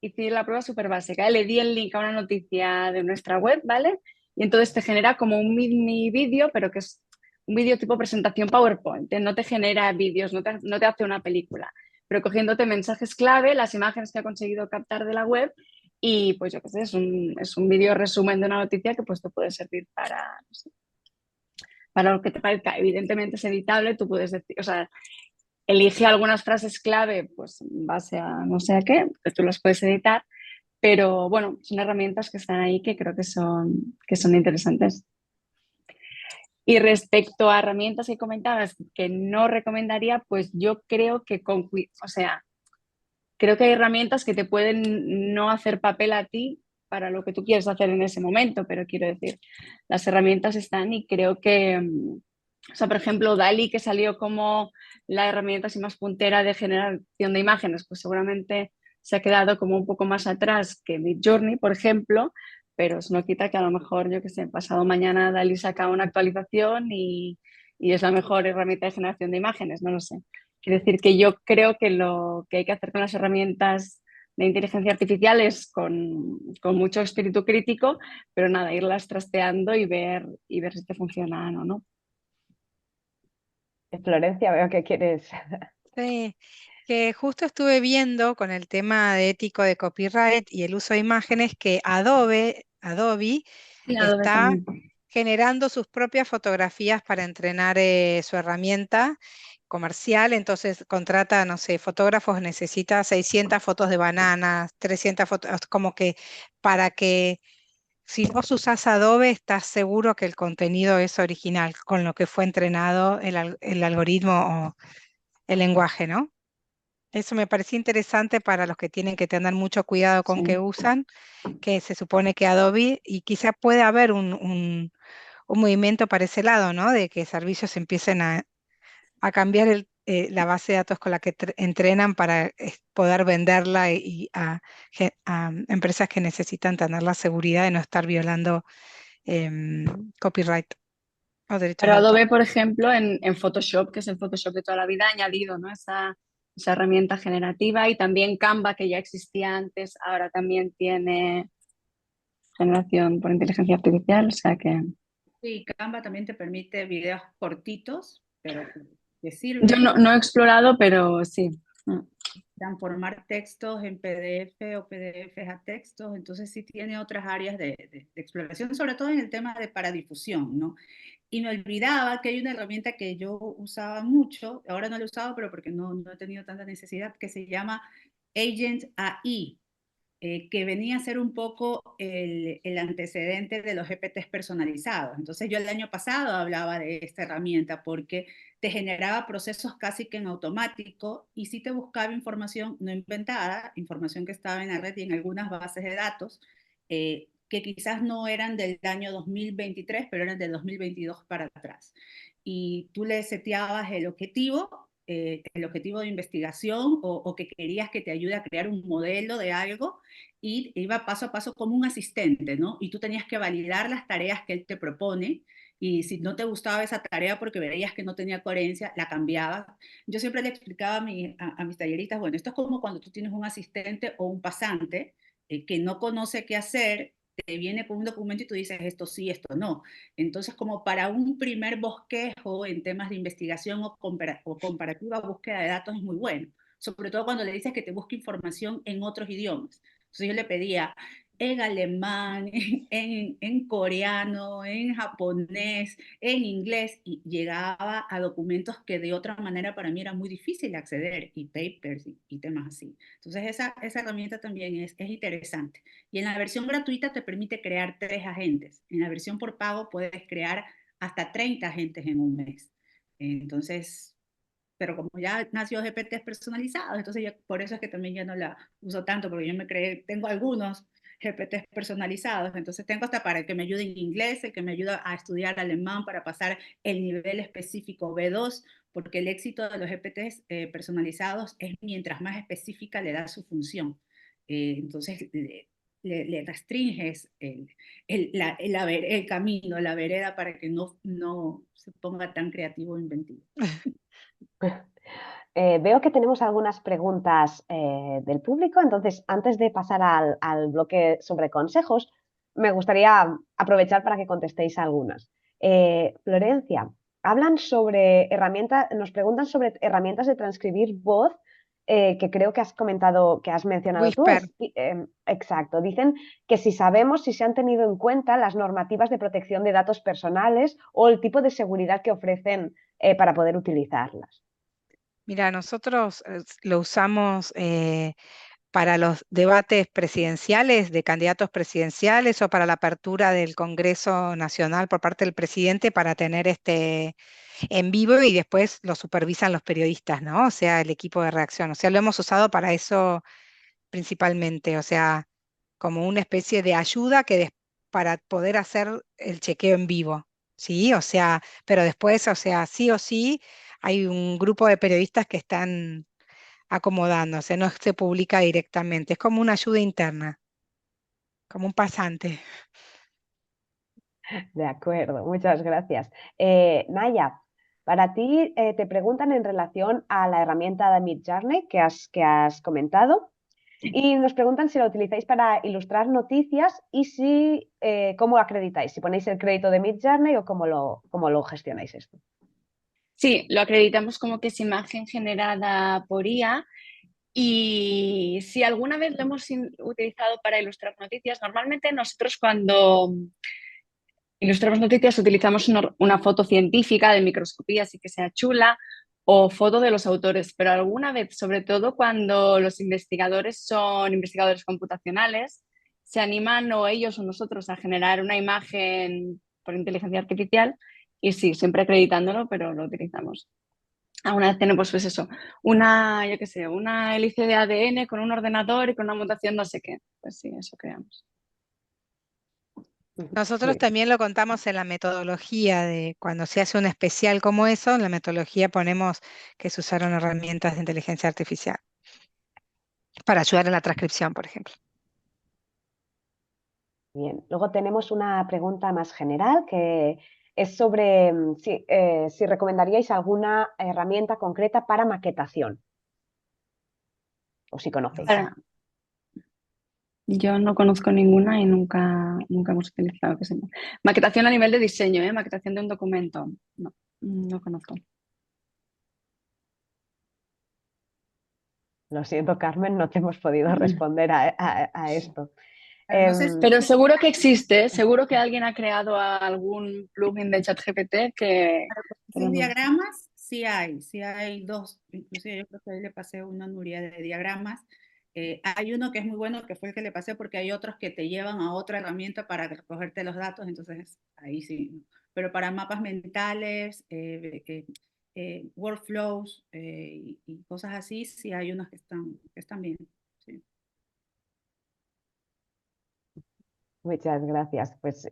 hice la prueba súper básica. Le di el link a una noticia de nuestra web, ¿vale? Y entonces te genera como un mini vídeo, pero que es un vídeo tipo presentación PowerPoint. No te genera vídeos, no te hace una película, pero cogiéndote mensajes clave, las imágenes que ha conseguido captar de la web y pues yo qué sé, es un vídeo resumen de una noticia que pues te puede servir para, no sé, para lo que te parezca. Evidentemente es editable, tú puedes decir, o sea, elige algunas frases clave, pues en base a no sé a qué, que tú las puedes editar, pero bueno, son herramientas que están ahí que creo que son interesantes. Y respecto a herramientas que comentabas que no recomendaría, pues yo creo que o sea, creo que hay herramientas que te pueden no hacer papel a ti para lo que tú quieres hacer en ese momento, pero quiero decir, las herramientas están y creo que, o sea, por ejemplo, DALI, que salió como la herramienta así más puntera de generación de imágenes, pues seguramente se ha quedado como un poco más atrás que Midjourney, por ejemplo, pero eso no quita que a lo mejor, yo que sé, pasado mañana DALI saca una actualización y es la mejor herramienta de generación de imágenes, no lo sé. Quiero decir que yo creo que lo que hay que hacer con las herramientas de inteligencia artificial es con mucho espíritu crítico, pero nada, irlas trasteando y ver si te funcionan o no. Florencia, veo que quieres. Sí, que justo estuve viendo con el tema de ético de copyright y el uso de imágenes que Adobe Sí, Adobe está también. generando sus propias fotografías para entrenar su herramienta comercial, entonces contrata, no sé, fotógrafos, necesita 600 fotos de bananas, 300 fotos, como que para que si vos usás Adobe estás seguro que el contenido es original, con lo que fue entrenado el algoritmo o el lenguaje, ¿no? Eso me pareció interesante para los que tienen que tener mucho cuidado con qué Sí. usan, que se supone que Adobe, y quizá puede haber un movimiento para ese lado, ¿no? De que servicios empiecen a cambiar la base de datos con la que entrenan para poder venderla y a empresas que necesitan tener la seguridad de no estar violando copyright. O derechos Pero de autor. Adobe, por ejemplo, en Photoshop, que es el Photoshop de toda la vida, ha añadido, ¿no? esa herramienta generativa, y también Canva, que ya existía antes, ahora también tiene generación por inteligencia artificial, o sea que... Sí, Canva también te permite videos cortitos, pero que Yo sirven. no he explorado, pero sí. Transformar textos en PDF o PDFs a textos, entonces sí tiene otras áreas de exploración, sobre todo en el tema de para difusión, ¿no? Y me olvidaba que hay una herramienta que yo usaba mucho, ahora no la he usado, pero porque no he tenido tanta necesidad, que se llama Agent AI, que venía a ser un poco el antecedente de los GPTs personalizados. Entonces yo el año pasado hablaba de esta herramienta porque te generaba procesos casi que en automático y sí te buscaba información no inventada, información que estaba en la red y en algunas bases de datos, que quizás no eran del año 2023, pero eran del 2022 para atrás. Y tú le seteabas el objetivo de investigación o que querías que te ayude a crear un modelo de algo, y iba paso a paso como un asistente, ¿no? Y tú tenías que validar las tareas que él te propone, y si no te gustaba esa tarea porque veías que no tenía coherencia, la cambiabas. Yo siempre le explicaba a mis talleristas, bueno, esto es como cuando tú tienes un asistente o un pasante que no conoce qué hacer, te viene con un documento y tú dices esto sí, esto no. Entonces, como para un primer bosquejo en temas de investigación o comparativa búsqueda de datos es muy bueno, sobre todo cuando le dices que te busque información en otros idiomas. Entonces yo le pedía en alemán, en coreano, en japonés, en inglés, y llegaba a documentos que de otra manera para mí era muy difícil acceder, y papers y temas así. Entonces esa herramienta también es interesante. Y en la versión gratuita te permite crear 3 agentes. En la versión por pago puedes crear hasta 30 agentes en un mes. Entonces, pero como ya nació GPTs personalizados, entonces yo, por eso es que también ya no la uso tanto, porque yo me creé, tengo algunos GPTs personalizados, entonces tengo hasta para el que me ayude en inglés, el que me ayuda a estudiar alemán para pasar el nivel específico B2, porque el éxito de los GPTs personalizados es mientras más específica le da su función. Entonces le restringes el camino, la vereda, para que no se ponga tan creativo e inventivo. Veo que tenemos algunas preguntas del público, entonces antes de pasar al bloque sobre consejos, me gustaría aprovechar para que contestéis algunas. Florencia, nos preguntan sobre herramientas de transcribir voz, que creo que has comentado, que has mencionado tú. Whisper. Exacto, dicen que si sabemos si se han tenido en cuenta las normativas de protección de datos personales o el tipo de seguridad que ofrecen para poder utilizarlas. Mira, nosotros lo usamos para los debates presidenciales de candidatos presidenciales o para la apertura del Congreso Nacional por parte del presidente para tener en vivo, y después lo supervisan los periodistas, ¿no? O sea, el equipo de redacción. O sea, lo hemos usado para eso principalmente, o sea, como una especie de ayuda para poder hacer el chequeo en vivo, ¿sí? O sea, pero después, o sea, sí o sí, hay un grupo de periodistas que están acomodándose, no se publica directamente, es como una ayuda interna, como un pasante. De acuerdo, muchas gracias. Naya, para ti te preguntan en relación a la herramienta de Midjourney que has comentado, y nos preguntan si la utilizáis para ilustrar noticias y cómo acreditáis, si ponéis el crédito de Midjourney o cómo lo gestionáis esto. Sí, lo acreditamos como que es imagen generada por IA, y si alguna vez lo hemos utilizado para ilustrar noticias, normalmente nosotros cuando ilustramos noticias utilizamos una foto científica de microscopía, así que sea chula, o foto de los autores, pero alguna vez, sobre todo cuando los investigadores son investigadores computacionales, se animan o ellos o nosotros a generar una imagen por inteligencia artificial, y sí, siempre acreditándolo, pero lo utilizamos. Alguna vez tenemos, pues eso, yo qué sé, una hélice de ADN con un ordenador y con una mutación no sé qué. Pues sí, eso creamos. Nosotros también lo contamos en la metodología de cuando se hace un especial como eso, en la metodología ponemos que se usaron herramientas de inteligencia artificial para ayudar en la transcripción, por ejemplo. Bien, luego tenemos una pregunta más general que es sobre si recomendaríais alguna herramienta concreta para maquetación, o si conocéis. Yo no conozco ninguna y nunca hemos utilizado. Maquetación a nivel de diseño, ¿eh? Maquetación de un documento. No conozco. Lo siento, Carmen, no te hemos podido responder a esto. Pero no sé si- Pero seguro que existe, seguro que alguien ha creado algún plugin de ChatGPT que... Sin diagramas, sí hay dos, inclusive yo creo que ahí le pasé una a Nuria de diagramas. Hay uno que es muy bueno, que fue el que le pasé, porque hay otros que te llevan a otra herramienta para recogerte los datos, entonces ahí sí. Pero para mapas mentales, workflows y cosas así, sí hay unos que están bien. Sí. Muchas gracias. Pues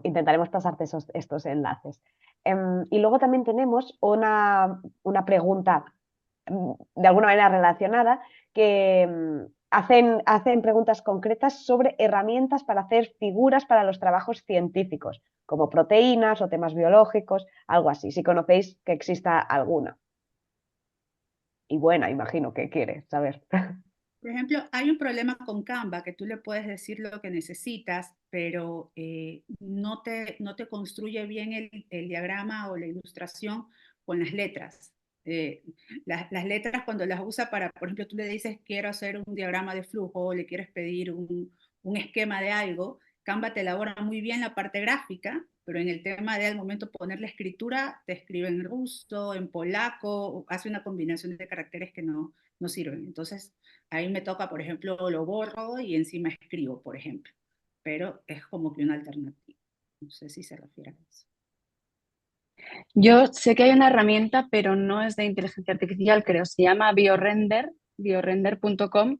intentaremos pasarte estos enlaces. Y luego también tenemos una pregunta de alguna manera relacionada, que hacen preguntas concretas sobre herramientas para hacer figuras para los trabajos científicos, como proteínas o temas biológicos, algo así, si conocéis que exista alguna. Y buena, imagino que quieres saber. Por ejemplo, hay un problema con Canva, que tú le puedes decir lo que necesitas, pero no te construye bien el diagrama o la ilustración con las letras. Las letras cuando las usa para, por ejemplo, tú le dices quiero hacer un diagrama de flujo o le quieres pedir un esquema de algo, Canva te elabora muy bien la parte gráfica, pero en el tema de al momento poner la escritura, te escribe en ruso, en polaco, hace una combinación de caracteres que no sirven. Entonces, ahí me toca, por ejemplo, lo borro y encima escribo, por ejemplo. Pero es como que una alternativa. No sé si se refiere a eso. Yo sé que hay una herramienta, pero no es de inteligencia artificial, creo. Se llama biorender.com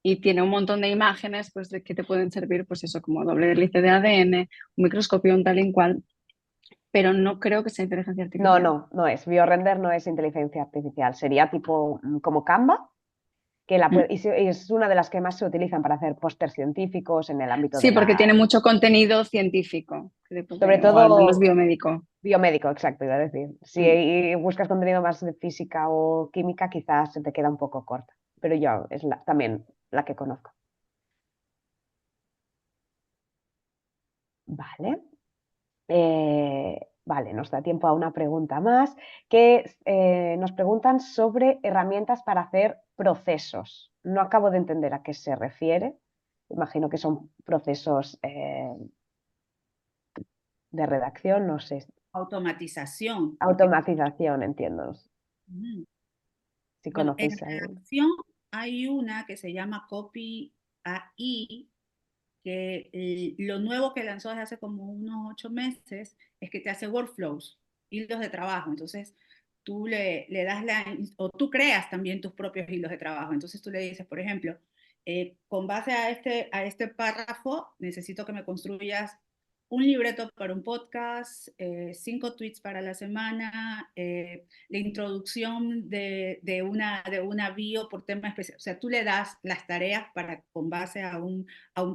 y tiene un montón de imágenes pues, que te pueden servir, pues eso, como doble hélice de ADN, un microscopio, un tal y cual, pero no creo que sea inteligencia artificial. No es. BioRender no es inteligencia artificial. Sería tipo como Canva, que y es una de las que más se utilizan para hacer pósters científicos en el ámbito de Sí, porque tiene mucho contenido científico, sobre o al menos todo biomédico. biomédico, exacto, iba a decir. Si buscas contenido más de física o química, quizás se te queda un poco corta, pero yo es también la que conozco. Vale. Vale, nos da tiempo a una pregunta más, que nos preguntan sobre herramientas para hacer procesos. No acabo de entender a qué se refiere. Imagino que son procesos de redacción, no sé. Automatización. Automatización, entiendo. Si Bueno, en conocéis algo. redacción hay una que se llama Copy AI, que lo nuevo que lanzó desde hace como unos 8 meses es que te hace workflows, hilos de trabajo. Entonces, tú le das o tú creas también tus propios hilos de trabajo. Entonces, tú le dices, por ejemplo, con base a este párrafo, necesito que me construyas un libreto para un podcast, 5 tweets para la semana, la introducción de una bio por tema especial. O sea, tú le das las tareas para, con base a un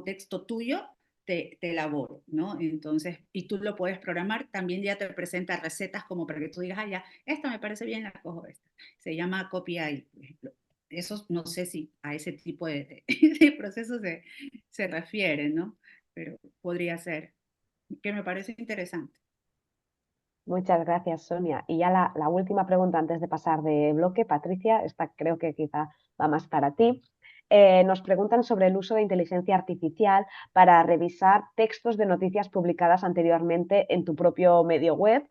texto tuyo, te elaboro, ¿no? Entonces, y tú lo puedes programar, también ya te presenta recetas como para que tú digas, ah, ya, esta me parece bien, la cojo esta. Se llama Copy AI, por ejemplo. Eso no sé si a ese tipo de procesos se refiere, ¿no? Pero podría ser, que me parece interesante. Muchas gracias, Sonia. Y ya la última pregunta antes de pasar de bloque, Patricia, esta creo que quizá va más para ti. Nos preguntan sobre el uso de inteligencia artificial para revisar textos de noticias publicadas anteriormente en tu propio medio web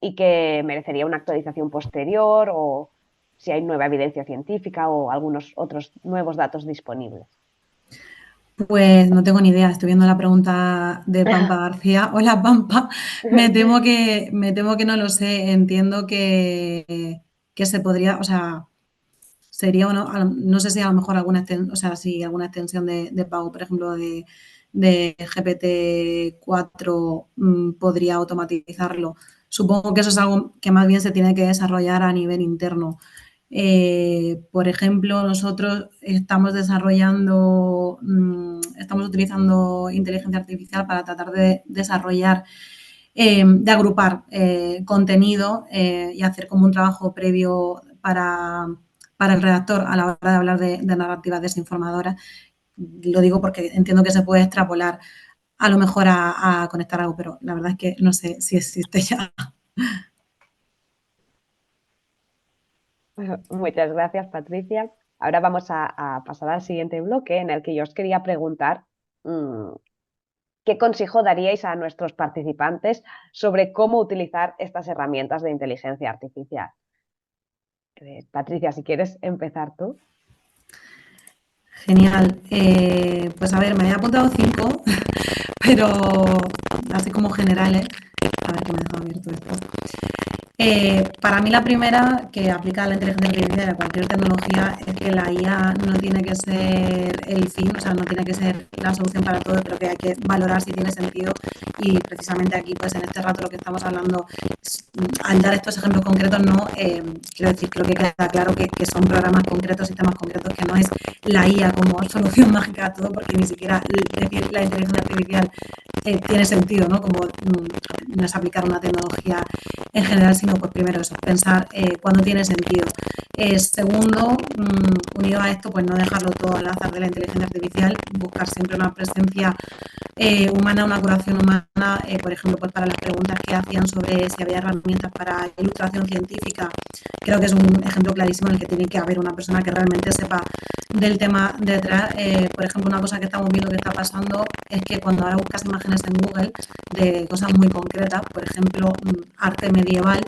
y que merecería una actualización posterior o si hay nueva evidencia científica o algunos otros nuevos datos disponibles. Pues no tengo ni idea, estoy viendo la pregunta de Pampa García. Hola, Pampa. Me temo que no lo sé. Entiendo que se podría, o sea, sería uno, no sé si a lo mejor alguna extensión, o sea, si alguna extensión de pago, por ejemplo, de GPT-4 podría automatizarlo. Supongo que eso es algo que más bien se tiene que desarrollar a nivel interno. Por ejemplo, nosotros estamos estamos utilizando inteligencia artificial para tratar de desarrollar de agrupar contenido y hacer como un trabajo previo para el redactor a la hora de hablar de narrativas desinformadoras. Lo digo porque entiendo que se puede extrapolar a lo mejor a conectar algo, pero la verdad es que no sé si existe ya. Muchas gracias, Patricia. Ahora vamos a pasar al siguiente bloque en el que yo os quería preguntar ¿qué consejo daríais a nuestros participantes sobre cómo utilizar estas herramientas de inteligencia artificial? Patricia, si quieres empezar tú. Genial. Pues a ver, me había apuntado 5, pero así como generales. A ver que me he dejado abierto esto. Para mí la primera que aplica la inteligencia artificial a cualquier tecnología es que la IA no tiene que ser el fin, o sea, no tiene que ser la solución para todo, pero que hay que valorar si tiene sentido y precisamente aquí, pues en este rato lo que estamos hablando, al dar estos ejemplos concretos, no, quiero decir, creo que queda claro que son programas concretos, sistemas concretos, que no es la IA como solución mágica a todo, porque ni siquiera decir la inteligencia artificial tiene sentido, ¿no? Como no es aplicar una tecnología en general, sino pues primero eso, pensar cuándo tiene sentido. Segundo, unido a esto, pues no dejarlo todo al azar de la inteligencia artificial, buscar siempre una presencia humana, una curación humana, por ejemplo, pues para las preguntas que hacían sobre si había herramientas para ilustración científica, creo que es un ejemplo clarísimo en el que tiene que haber una persona que realmente sepa del tema detrás. Por ejemplo, una cosa que estamos viendo que está pasando es que cuando ahora buscas imágenes en Google de cosas muy concretas, por ejemplo, arte medieval.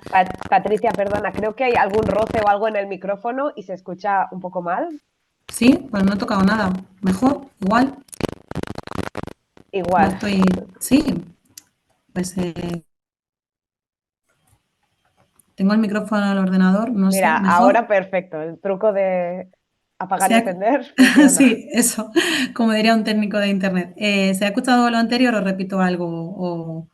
Patricia, perdona, creo que hay algún roce o algo en el micrófono y se escucha un poco mal. Sí, pues no he tocado nada. Mejor, igual. Igual. No estoy... Sí, pues tengo el micrófono en el ordenador, no Mira, sé, mejor. ahora perfecto. El truco de apagar y encender funciona. Sí, eso, como diría un técnico de internet. ¿Se ha escuchado lo anterior o repito algo? O...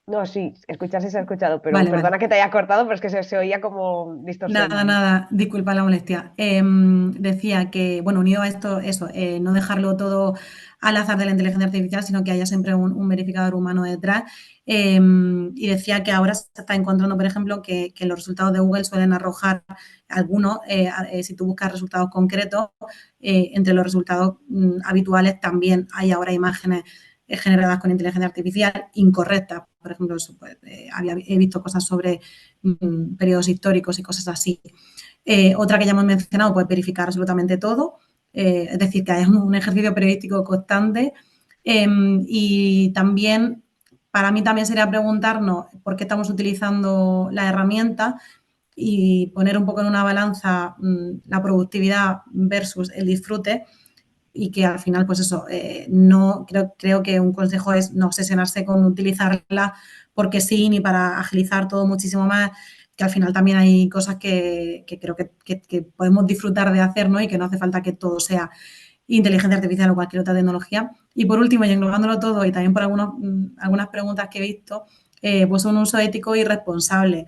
No, sí, escuchar sí se ha escuchado, pero Vale, perdona vale. que te haya cortado, pero es que se oía como distorsionado. Nada, disculpa la molestia. Decía que, bueno, unido a esto, eso, no dejarlo todo al azar de la inteligencia artificial, sino que haya siempre un verificador humano detrás. Y decía que ahora se está encontrando, por ejemplo, que los resultados de Google suelen arrojar algunos, si tú buscas resultados concretos, entre los resultados habituales también hay ahora imágenes generadas con inteligencia artificial incorrectas. Por ejemplo, eso, pues, he visto cosas sobre periodos históricos y cosas así. Otra que ya hemos mencionado, pues verificar absolutamente todo, es decir, que es un ejercicio periodístico constante. Y también, para mí también sería preguntarnos por qué estamos utilizando la herramienta y poner un poco en una balanza la productividad versus el disfrute, y que al final, pues eso, no creo que un consejo es no obsesionarse con utilizarla porque sí, ni para agilizar todo muchísimo más, que al final también hay cosas que creo que podemos disfrutar de hacer, ¿no? Y que no hace falta que todo sea inteligencia artificial o cualquier otra tecnología. Y por último, y englobándolo todo, y también por algunas preguntas que he visto, pues un uso ético y responsable.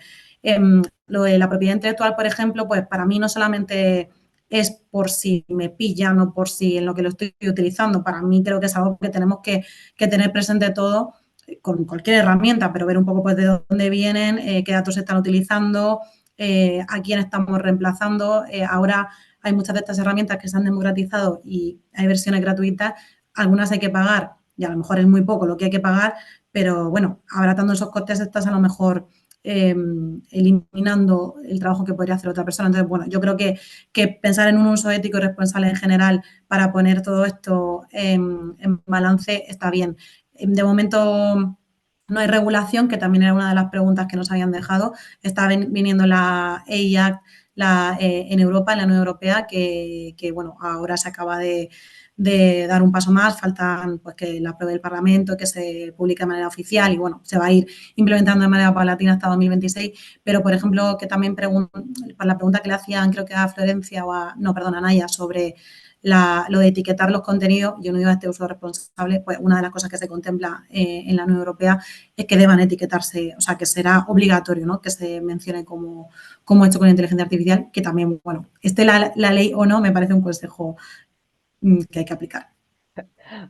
Lo de la propiedad intelectual, por ejemplo, pues para mí no solamente es por si me pillan o por si en lo que lo estoy utilizando. Para mí creo que es algo que tenemos que tener presente todo con cualquier herramienta, pero ver un poco pues de dónde vienen, qué datos se están utilizando, a quién estamos reemplazando. Ahora hay muchas de estas herramientas que se han democratizado y hay versiones gratuitas, algunas hay que pagar y a lo mejor es muy poco lo que hay que pagar, pero bueno, abaratando esos costes estás a lo mejor eliminando el trabajo que podría hacer otra persona. Entonces, bueno, yo creo que pensar en un uso ético y responsable en general para poner todo esto en balance está bien. De momento no hay regulación, que también era una de las preguntas que nos habían dejado. Está viniendo la AI Act en Europa, en la Unión Europea, que bueno, ahora se acaba de dar un paso más, faltan pues que la apruebe el Parlamento, que se publique de manera oficial y bueno, se va a ir implementando de manera paulatina hasta 2026, pero por ejemplo que también para la pregunta que le hacían creo que a Florencia o a Naya sobre lo de etiquetar los contenidos, yo no digo a este uso responsable, pues una de las cosas que se contempla en la Unión Europea es que deban etiquetarse, o sea que será obligatorio, ¿no? Que se mencione como hecho con inteligencia artificial, que también, bueno, esté la ley o no, me parece un consejo que hay que aplicar.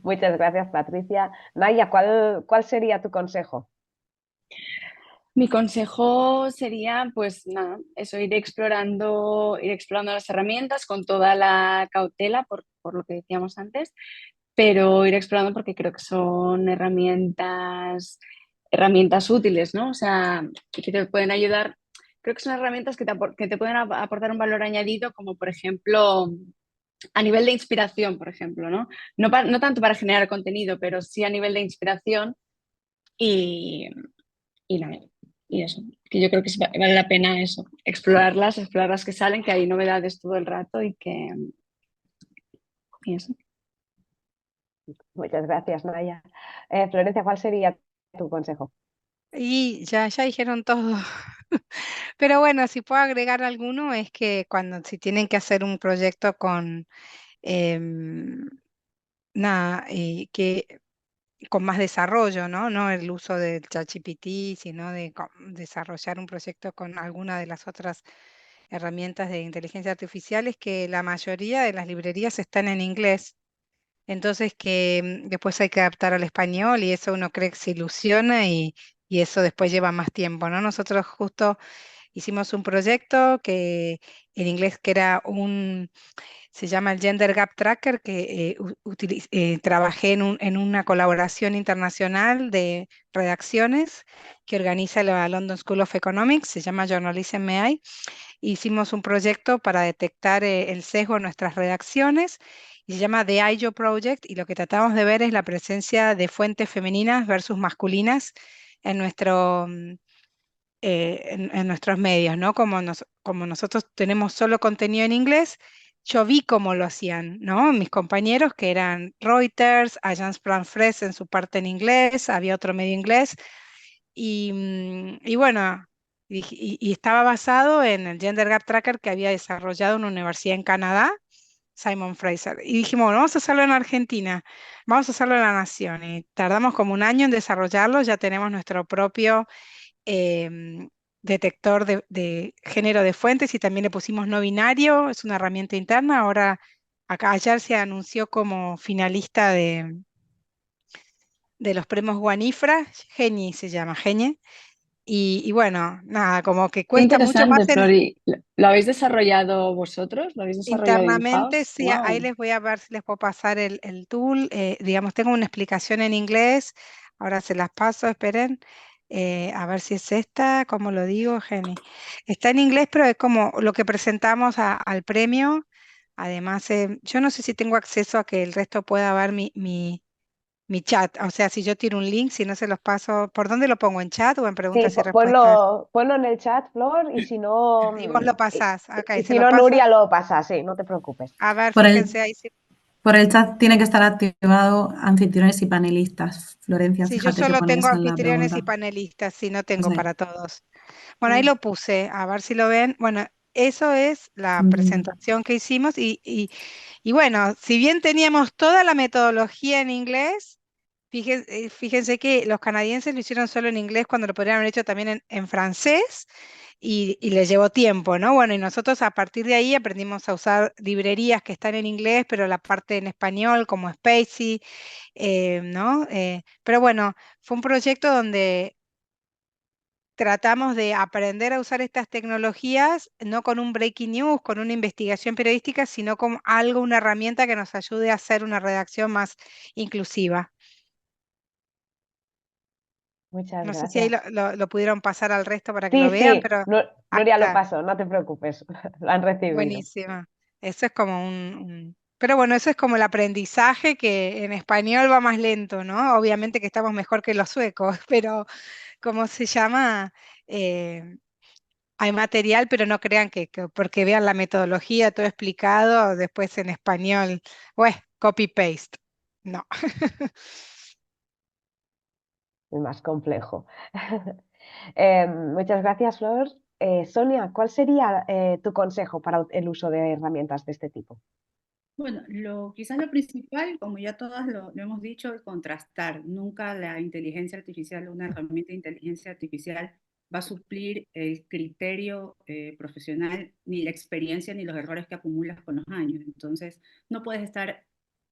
Muchas gracias, Patricia. Naya, ¿cuál sería tu consejo? Mi consejo sería, pues nada, eso, ir explorando las herramientas con toda la cautela, por lo que decíamos antes, pero ir explorando porque creo que son herramientas útiles, ¿no? O sea, que te pueden ayudar, creo que son herramientas que te pueden aportar un valor añadido, como por ejemplo, a nivel de inspiración, por ejemplo, ¿no? No tanto para generar contenido, pero sí a nivel de inspiración y, y nada, y eso, que yo creo que vale la pena eso, explorar las que salen, que hay novedades todo el rato y eso. Muchas gracias, Naya. Florencia, ¿cuál sería tu consejo? Y ya dijeron todo. Pero bueno, si puedo agregar alguno, es que si tienen que hacer un proyecto con em, nada, con más desarrollo, ¿no? No el uso del ChatGPT, sino de desarrollar un proyecto con alguna de las otras herramientas de inteligencia artificial, es que la mayoría de las librerías están en inglés. Entonces que después hay que adaptar al español y eso uno cree que se ilusiona y eso después lleva más tiempo, ¿no? Nosotros justo hicimos un proyecto que en inglés que era se llama el Gender Gap Tracker, que trabajé en una colaboración internacional de redacciones que organiza la London School of Economics, se llama Journalism AI. Hicimos un proyecto para detectar el sesgo en nuestras redacciones y se llama The IJO Project, y lo que tratamos de ver es la presencia de fuentes femeninas versus masculinas en en nuestros medios, ¿no? Como nosotros tenemos solo contenido en inglés, yo vi cómo lo hacían, ¿no? Mis compañeros, que eran Reuters, Agence France-Presse en su parte en inglés, había otro medio inglés, y bueno, y estaba basado en el Gender Gap Tracker que había desarrollado una universidad en Canadá, Simon Fraser. Y dijimos, bueno, vamos a hacerlo en Argentina, vamos a hacerlo en La Nación. Y tardamos como un año en desarrollarlo, ya tenemos nuestro propio detector de género de fuentes y también le pusimos no binario, es una herramienta interna. Ahora, ayer se anunció como finalista de los premios Guanifra, Geni se llama, Genie. Y bueno, nada, como que Qué cuesta mucho interesante, más Flori. ¿Lo habéis desarrollado vosotros? ¿Lo habéis desarrollado internamente. in-house? Sí, ahí Wow. les voy a ver si les puedo pasar el tool. Digamos, tengo una explicación en inglés, ahora se las paso, esperen. A ver si es esta, ¿cómo lo digo, Geni? Está en inglés, pero es como lo que presentamos al premio. Además, yo no sé si tengo acceso a que el resto pueda ver mi chat. O sea, si yo tiro un link, si no se los paso, ¿por dónde lo pongo? ¿En chat o en Sí, preguntas y respuestas? ponlo en el chat, Flor, y si no, Y vos lo pasás. Ok, y se si lo no, paso. Nuria lo pasa, sí, no te preocupes. A ver, Por fíjense el, ahí. por el chat tiene que estar activado anfitriones y panelistas. Florencia, Sí, yo fíjate que solo pone tengo eso en la anfitriones y pregunta. panelistas, sí, no tengo Sí. para todos. Bueno, ahí Mm, lo puse, a ver si lo ven. Bueno, eso es la mm. presentación que hicimos y bueno, si bien teníamos toda la metodología en inglés, fíjense que los canadienses lo hicieron solo en inglés cuando lo podrían haber hecho también en francés y les llevó tiempo, ¿no? Bueno, y nosotros a partir de ahí aprendimos a usar librerías que están en inglés, pero la parte en español como Spacey, ¿no? Pero bueno, fue un proyecto donde tratamos de aprender a usar estas tecnologías, no con un breaking news, con una investigación periodística, sino con algo, una herramienta que nos ayude a hacer una redacción más inclusiva. Muchas No sé si ahí gracias. lo pudieron pasar al resto para que Sí, lo vean, sí, pero ahí Nuria lo está. pasó, no te preocupes, lo han recibido. Buenísimo. Eso es como Pero bueno, eso es como el aprendizaje que en español va más lento, ¿no? Obviamente que estamos mejor que los suecos, pero ¿cómo se llama? Eh, Hay material, pero no crean que porque vean la metodología, todo explicado, después en español, copy-paste. No. Es más complejo. Muchas gracias, Flor. Sonia, ¿cuál sería tu consejo para el uso de herramientas de este tipo? Bueno, quizás lo principal, como ya todas lo hemos dicho, es contrastar. Nunca la inteligencia artificial, una herramienta de inteligencia artificial, va a suplir el criterio profesional, ni la experiencia, ni los errores que acumulas con los años. Entonces, no puedes estar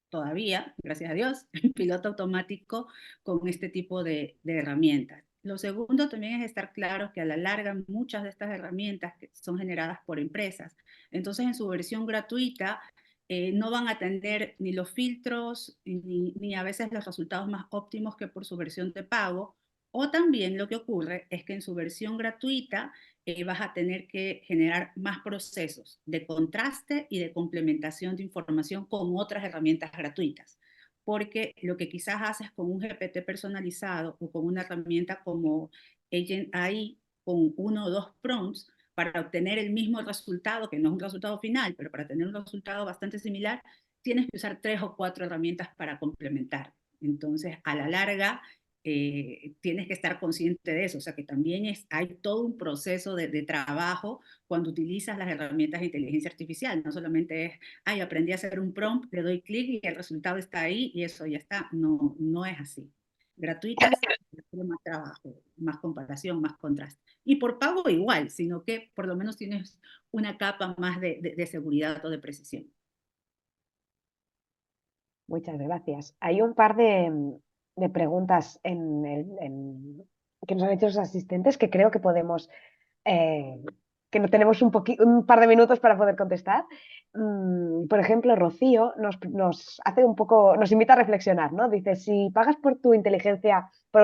todavía, gracias a Dios, en piloto automático con este tipo de herramientas. Lo segundo también es estar claros que a la larga muchas de estas herramientas que son generadas por empresas. Entonces, en su versión gratuita, no van a tener ni los filtros ni a veces los resultados más óptimos que por su versión de pago. O también lo que ocurre es que en su versión gratuita vas a tener que generar más procesos de contraste y de complementación de información con otras herramientas gratuitas. Porque lo que quizás haces con un GPT personalizado o con una herramienta como Agent AI con 1 o 2 prompts para obtener el mismo resultado, que no es un resultado final, pero para tener un resultado bastante similar, tienes que usar 3 o 4 herramientas para complementar. Entonces, a la larga, tienes que estar consciente de eso, o sea que también hay todo un proceso de trabajo cuando utilizas las herramientas de inteligencia artificial, no solamente es, ay, aprendí a hacer un prompt, le doy clic y el resultado está ahí y eso ya está, no, no es así. Gratuitas, más trabajo, más comparación, más contraste. Y por pago igual, sino que por lo menos tienes una capa más de seguridad o de precisión. Muchas gracias. Hay un par de preguntas que nos han hecho los asistentes que creo que podemos, que no tenemos un par de minutos para poder contestar. Por ejemplo, Rocío nos hace nos invita a reflexionar, ¿no? Dice, si pagas por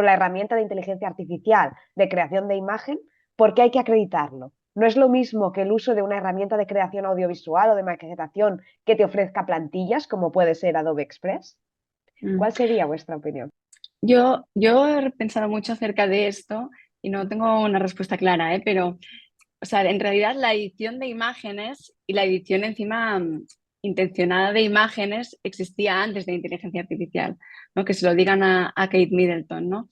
la herramienta de inteligencia artificial de creación de imagen, ¿por qué hay que acreditarlo? No es lo mismo que el uso de una herramienta de creación audiovisual o de maquetación que te ofrezca plantillas, como puede ser Adobe Express. ¿Cuál sería vuestra opinión? Yo he pensado mucho acerca de esto y no tengo una respuesta clara, pero o sea, en realidad la edición de imágenes y la edición encima intencionada de imágenes existía antes de inteligencia artificial, ¿no? Que se lo digan a Kate Middleton, ¿no?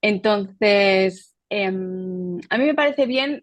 Entonces, a mí me parece bien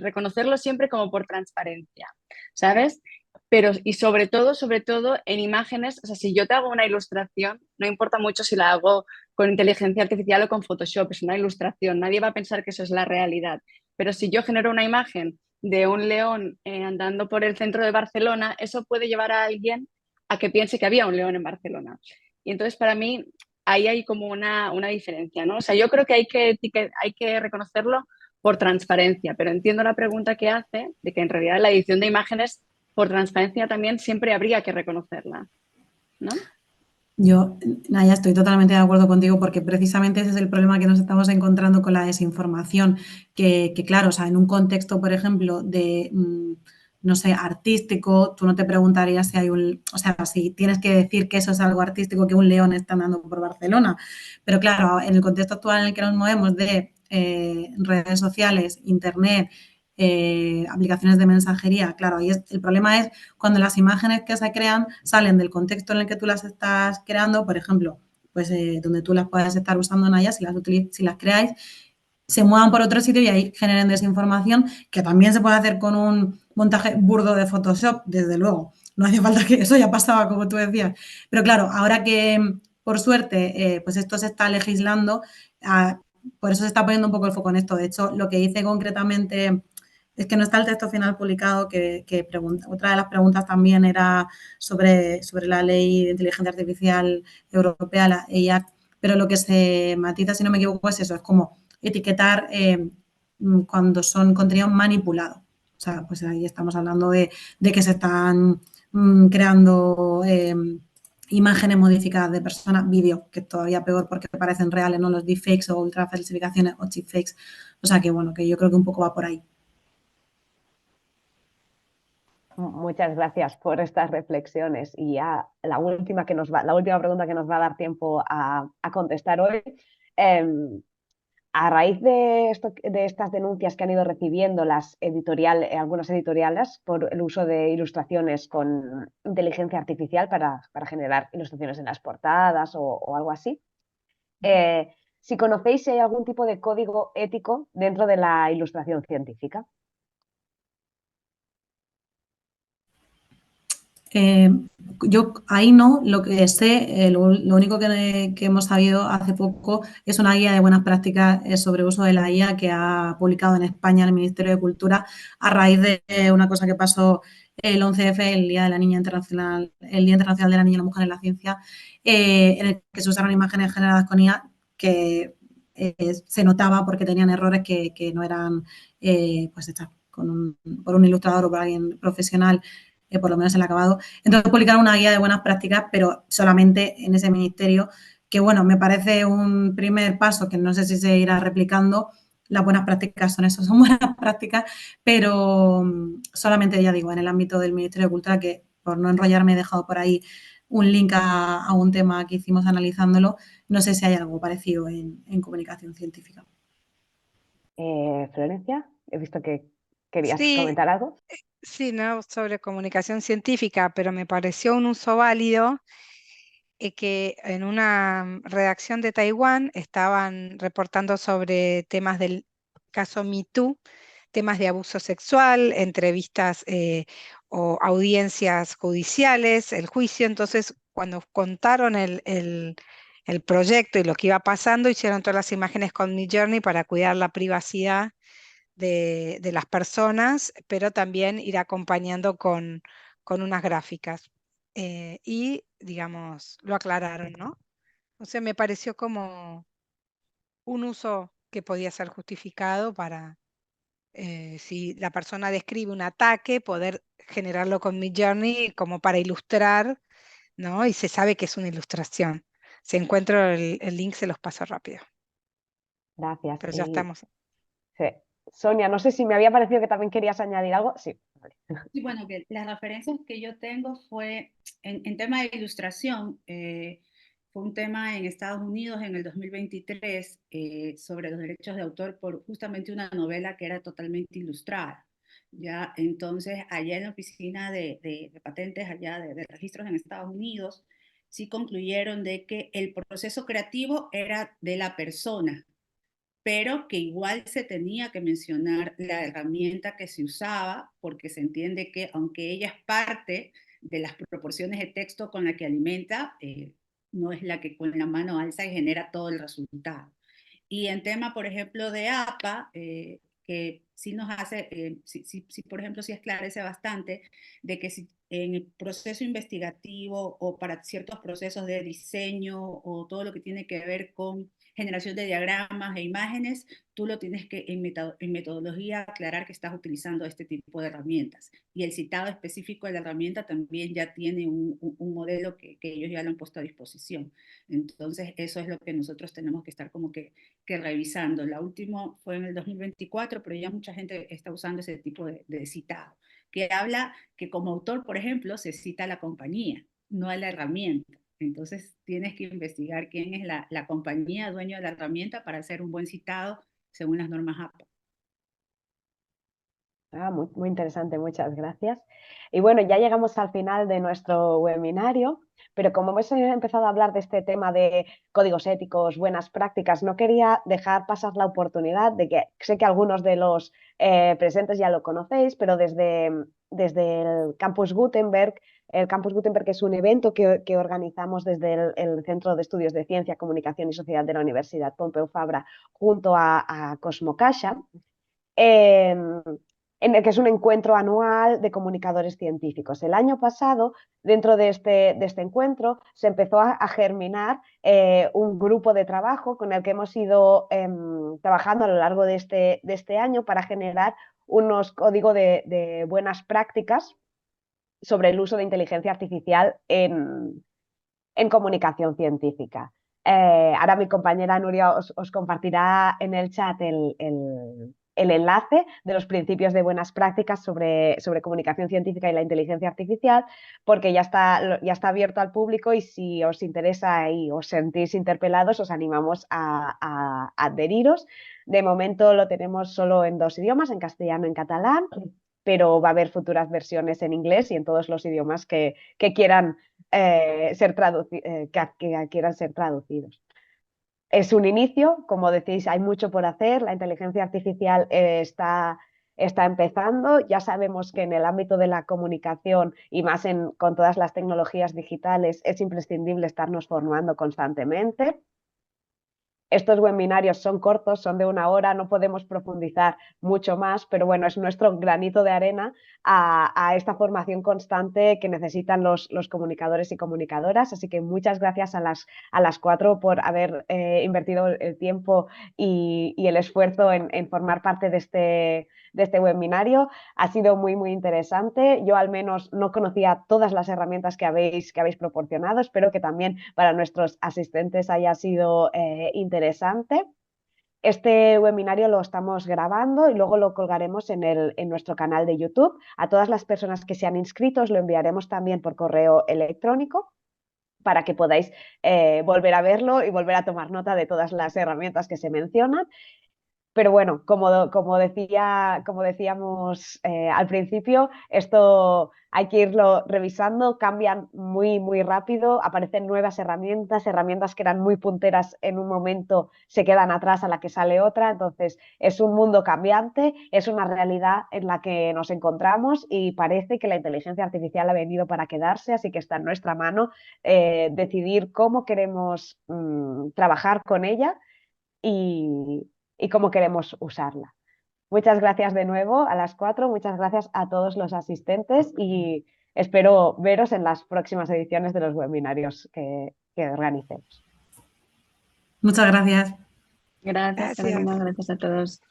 reconocerlo siempre como por transparencia, ¿sabes? Pero, y sobre todo en imágenes, o sea, si yo te hago una ilustración, no importa mucho si la hago con inteligencia artificial o con Photoshop, es una ilustración, nadie va a pensar que eso es la realidad. Pero si yo genero una imagen de un león andando por el centro de Barcelona, eso puede llevar a alguien a que piense que había un león en Barcelona. Y entonces, para mí, ahí hay como una diferencia, ¿no? O sea, yo creo que hay que reconocerlo por transparencia, pero entiendo la pregunta que hace de que en realidad la edición de imágenes por transparencia también siempre habría que reconocerla, ¿no? Yo, Naya, estoy totalmente de acuerdo contigo porque precisamente ese es el problema que nos estamos encontrando con la desinformación, que claro, o sea, en un contexto, por ejemplo, de, no sé, artístico, tú no te preguntarías si hay o sea, si tienes que decir que eso es algo artístico, que un león está andando por Barcelona, pero claro, en el contexto actual en el que nos movemos de redes sociales, internet, aplicaciones de mensajería, claro, ahí el problema es cuando las imágenes que se crean salen del contexto en el que tú las estás creando, por ejemplo, pues donde tú las puedes estar usando en ellas, si las creáis, se muevan por otro sitio y ahí generen desinformación, que también se puede hacer con un montaje burdo de Photoshop, desde luego. No hace falta que eso ya pasaba, como tú decías. Pero claro, ahora que, por suerte, pues esto se está legislando, por eso se está poniendo un poco el foco en esto. De hecho, lo que dice concretamente es que no está el texto final publicado, otra de las preguntas también era sobre la ley de inteligencia artificial europea, la AI, pero lo que se matiza, si no me equivoco, es eso, es como etiquetar cuando son contenido manipulado. O sea, pues ahí estamos hablando de que se están creando imágenes modificadas de personas, vídeos, que es todavía peor porque parecen reales, ¿no? Los deepfakes o ultrafalsificaciones o chipfakes. O sea que bueno, que yo creo que un poco va por ahí. Muchas gracias por estas reflexiones. Y ya la última pregunta que nos va a dar tiempo a contestar hoy. A raíz de estas denuncias que han ido recibiendo algunas editoriales por el uso de ilustraciones con inteligencia artificial para generar ilustraciones en las portadas o algo así, si conocéis si hay algún tipo de código ético dentro de la ilustración científica. Yo ahí no, lo que sé, lo único que hemos sabido hace poco es una guía de buenas prácticas sobre uso de la IA que ha publicado en España el Ministerio de Cultura a raíz de una cosa que pasó el 11F, el Día de la Niña Internacional, el Día Internacional de la Niña y la Mujer en la Ciencia, en el que se usaron imágenes generadas con IA que se notaba porque tenían errores que no eran pues hechas por un ilustrador o por alguien profesional, por lo menos el acabado. Entonces publicaron una guía de buenas prácticas, pero solamente en ese ministerio, que bueno, me parece un primer paso que no sé si se irá replicando. Las buenas prácticas son eso, son buenas prácticas, pero solamente, ya digo, en el ámbito del Ministerio de Cultura, que por no enrollarme he dejado por ahí un link a un tema que hicimos analizándolo. No sé si hay algo parecido en comunicación científica. Florencia, he visto que querías Sí, comentar algo. sí, no sobre comunicación científica, pero me pareció un uso válido que en una redacción de Taiwán estaban reportando sobre temas del caso Me Too, temas de abuso sexual, entrevistas o audiencias judiciales, el juicio. Entonces, cuando contaron el proyecto y lo que iba pasando, hicieron todas las imágenes con Midjourney para cuidar la privacidad de las personas, pero también ir acompañando con unas gráficas. Y, digamos, lo aclararon, ¿no? O sea, me pareció como un uso que podía ser justificado para, si la persona describe un ataque, poder generarlo con Midjourney como para ilustrar, ¿no? Y se sabe que es una ilustración. Si encuentro el link, se los paso rápido. Gracias. Pero ya estamos. Sí. Sonia, no sé si me había parecido que también querías añadir algo. Sí, vale. Sí, bueno, que las referencias que yo tengo fue en tema de ilustración, fue un tema en Estados Unidos en el 2023 sobre los derechos de autor por justamente una novela que era totalmente ilustrada. Ya, entonces, allá en la oficina de patentes, allá de registros en Estados Unidos, sí concluyeron de que el proceso creativo era de la persona, pero que igual se tenía que mencionar la herramienta que se usaba, porque se entiende que aunque ella es parte de las proporciones de texto con la que alimenta, no es la que con la mano alza y genera todo el resultado. Y en tema, por ejemplo, de APA, que sí nos hace, sí, por ejemplo, sí esclarece bastante de que si en el proceso investigativo o para ciertos procesos de diseño o todo lo que tiene que ver con generación de diagramas e imágenes, tú lo tienes que en metodología aclarar que estás utilizando este tipo de herramientas. Y el citado específico de la herramienta también ya tiene un modelo que ellos ya lo han puesto a disposición. Entonces, eso es lo que nosotros tenemos que estar como que revisando. La última fue en el 2024, pero ya mucha gente está usando ese tipo de citado, que habla que como autor, por ejemplo, se cita a la compañía, no a la herramienta. Entonces tienes que investigar quién es la compañía dueño de la herramienta para hacer un buen citado según las normas APA. Muy, muy interesante, muchas gracias. Y bueno, ya llegamos al final de nuestro webinario, pero como hemos empezado a hablar de este tema de códigos éticos, buenas prácticas, no quería dejar pasar la oportunidad de que sé que algunos de los presentes ya lo conocéis, pero desde el Campus Gutenberg es un evento que organizamos desde el Centro de Estudios de Ciencia, Comunicación y Sociedad de la Universidad Pompeu Fabra junto a Cosmocaixa. En el que es un encuentro anual de comunicadores científicos. El año pasado, dentro de este encuentro, se empezó a germinar un grupo de trabajo con el que hemos ido trabajando a lo largo de este año para generar unos códigos de buenas prácticas sobre el uso de inteligencia artificial en comunicación científica. Ahora mi compañera Nuria os compartirá en el chat el enlace de los principios de buenas prácticas sobre comunicación científica y la inteligencia artificial, porque ya está abierto al público y si os interesa y os sentís interpelados, os animamos a adheriros. De momento lo tenemos solo en 2 idiomas, en castellano y en catalán, pero va a haber futuras versiones en inglés y en todos los idiomas que quieran que quieran ser traducidos. Es un inicio, como decís, hay mucho por hacer, la inteligencia artificial está empezando, ya sabemos que en el ámbito de la comunicación y más con todas las tecnologías digitales es imprescindible estarnos formando constantemente. estos webinarios son cortos, son de 1 hora, no podemos profundizar mucho más, pero bueno, es nuestro granito de arena a esta formación constante que necesitan los comunicadores y comunicadoras. Así que muchas gracias a las 4 por haber invertido el tiempo y el esfuerzo en formar parte de este webinario. Ha sido muy, muy interesante. Yo al menos no conocía todas las herramientas que habéis proporcionado. Espero que también para nuestros asistentes haya sido interesante. Este webinario lo estamos grabando y luego lo colgaremos en nuestro canal de YouTube. A todas las personas que se han inscrito os lo enviaremos también por correo electrónico para que podáis volver a verlo y volver a tomar nota de todas las herramientas que se mencionan. Pero bueno, como decíamos al principio, esto hay que irlo revisando, cambian muy, muy rápido, aparecen nuevas herramientas que eran muy punteras en un momento se quedan atrás a la que sale otra. Entonces es un mundo cambiante, es una realidad en la que nos encontramos y parece que la inteligencia artificial ha venido para quedarse, así que está en nuestra mano decidir cómo queremos trabajar con ella y cómo queremos usarla. Muchas gracias de nuevo a las 4, muchas gracias a todos los asistentes y espero veros en las próximas ediciones de los webinarios que organicemos. Muchas gracias. Gracias, Gracias. Carolina, gracias a todos.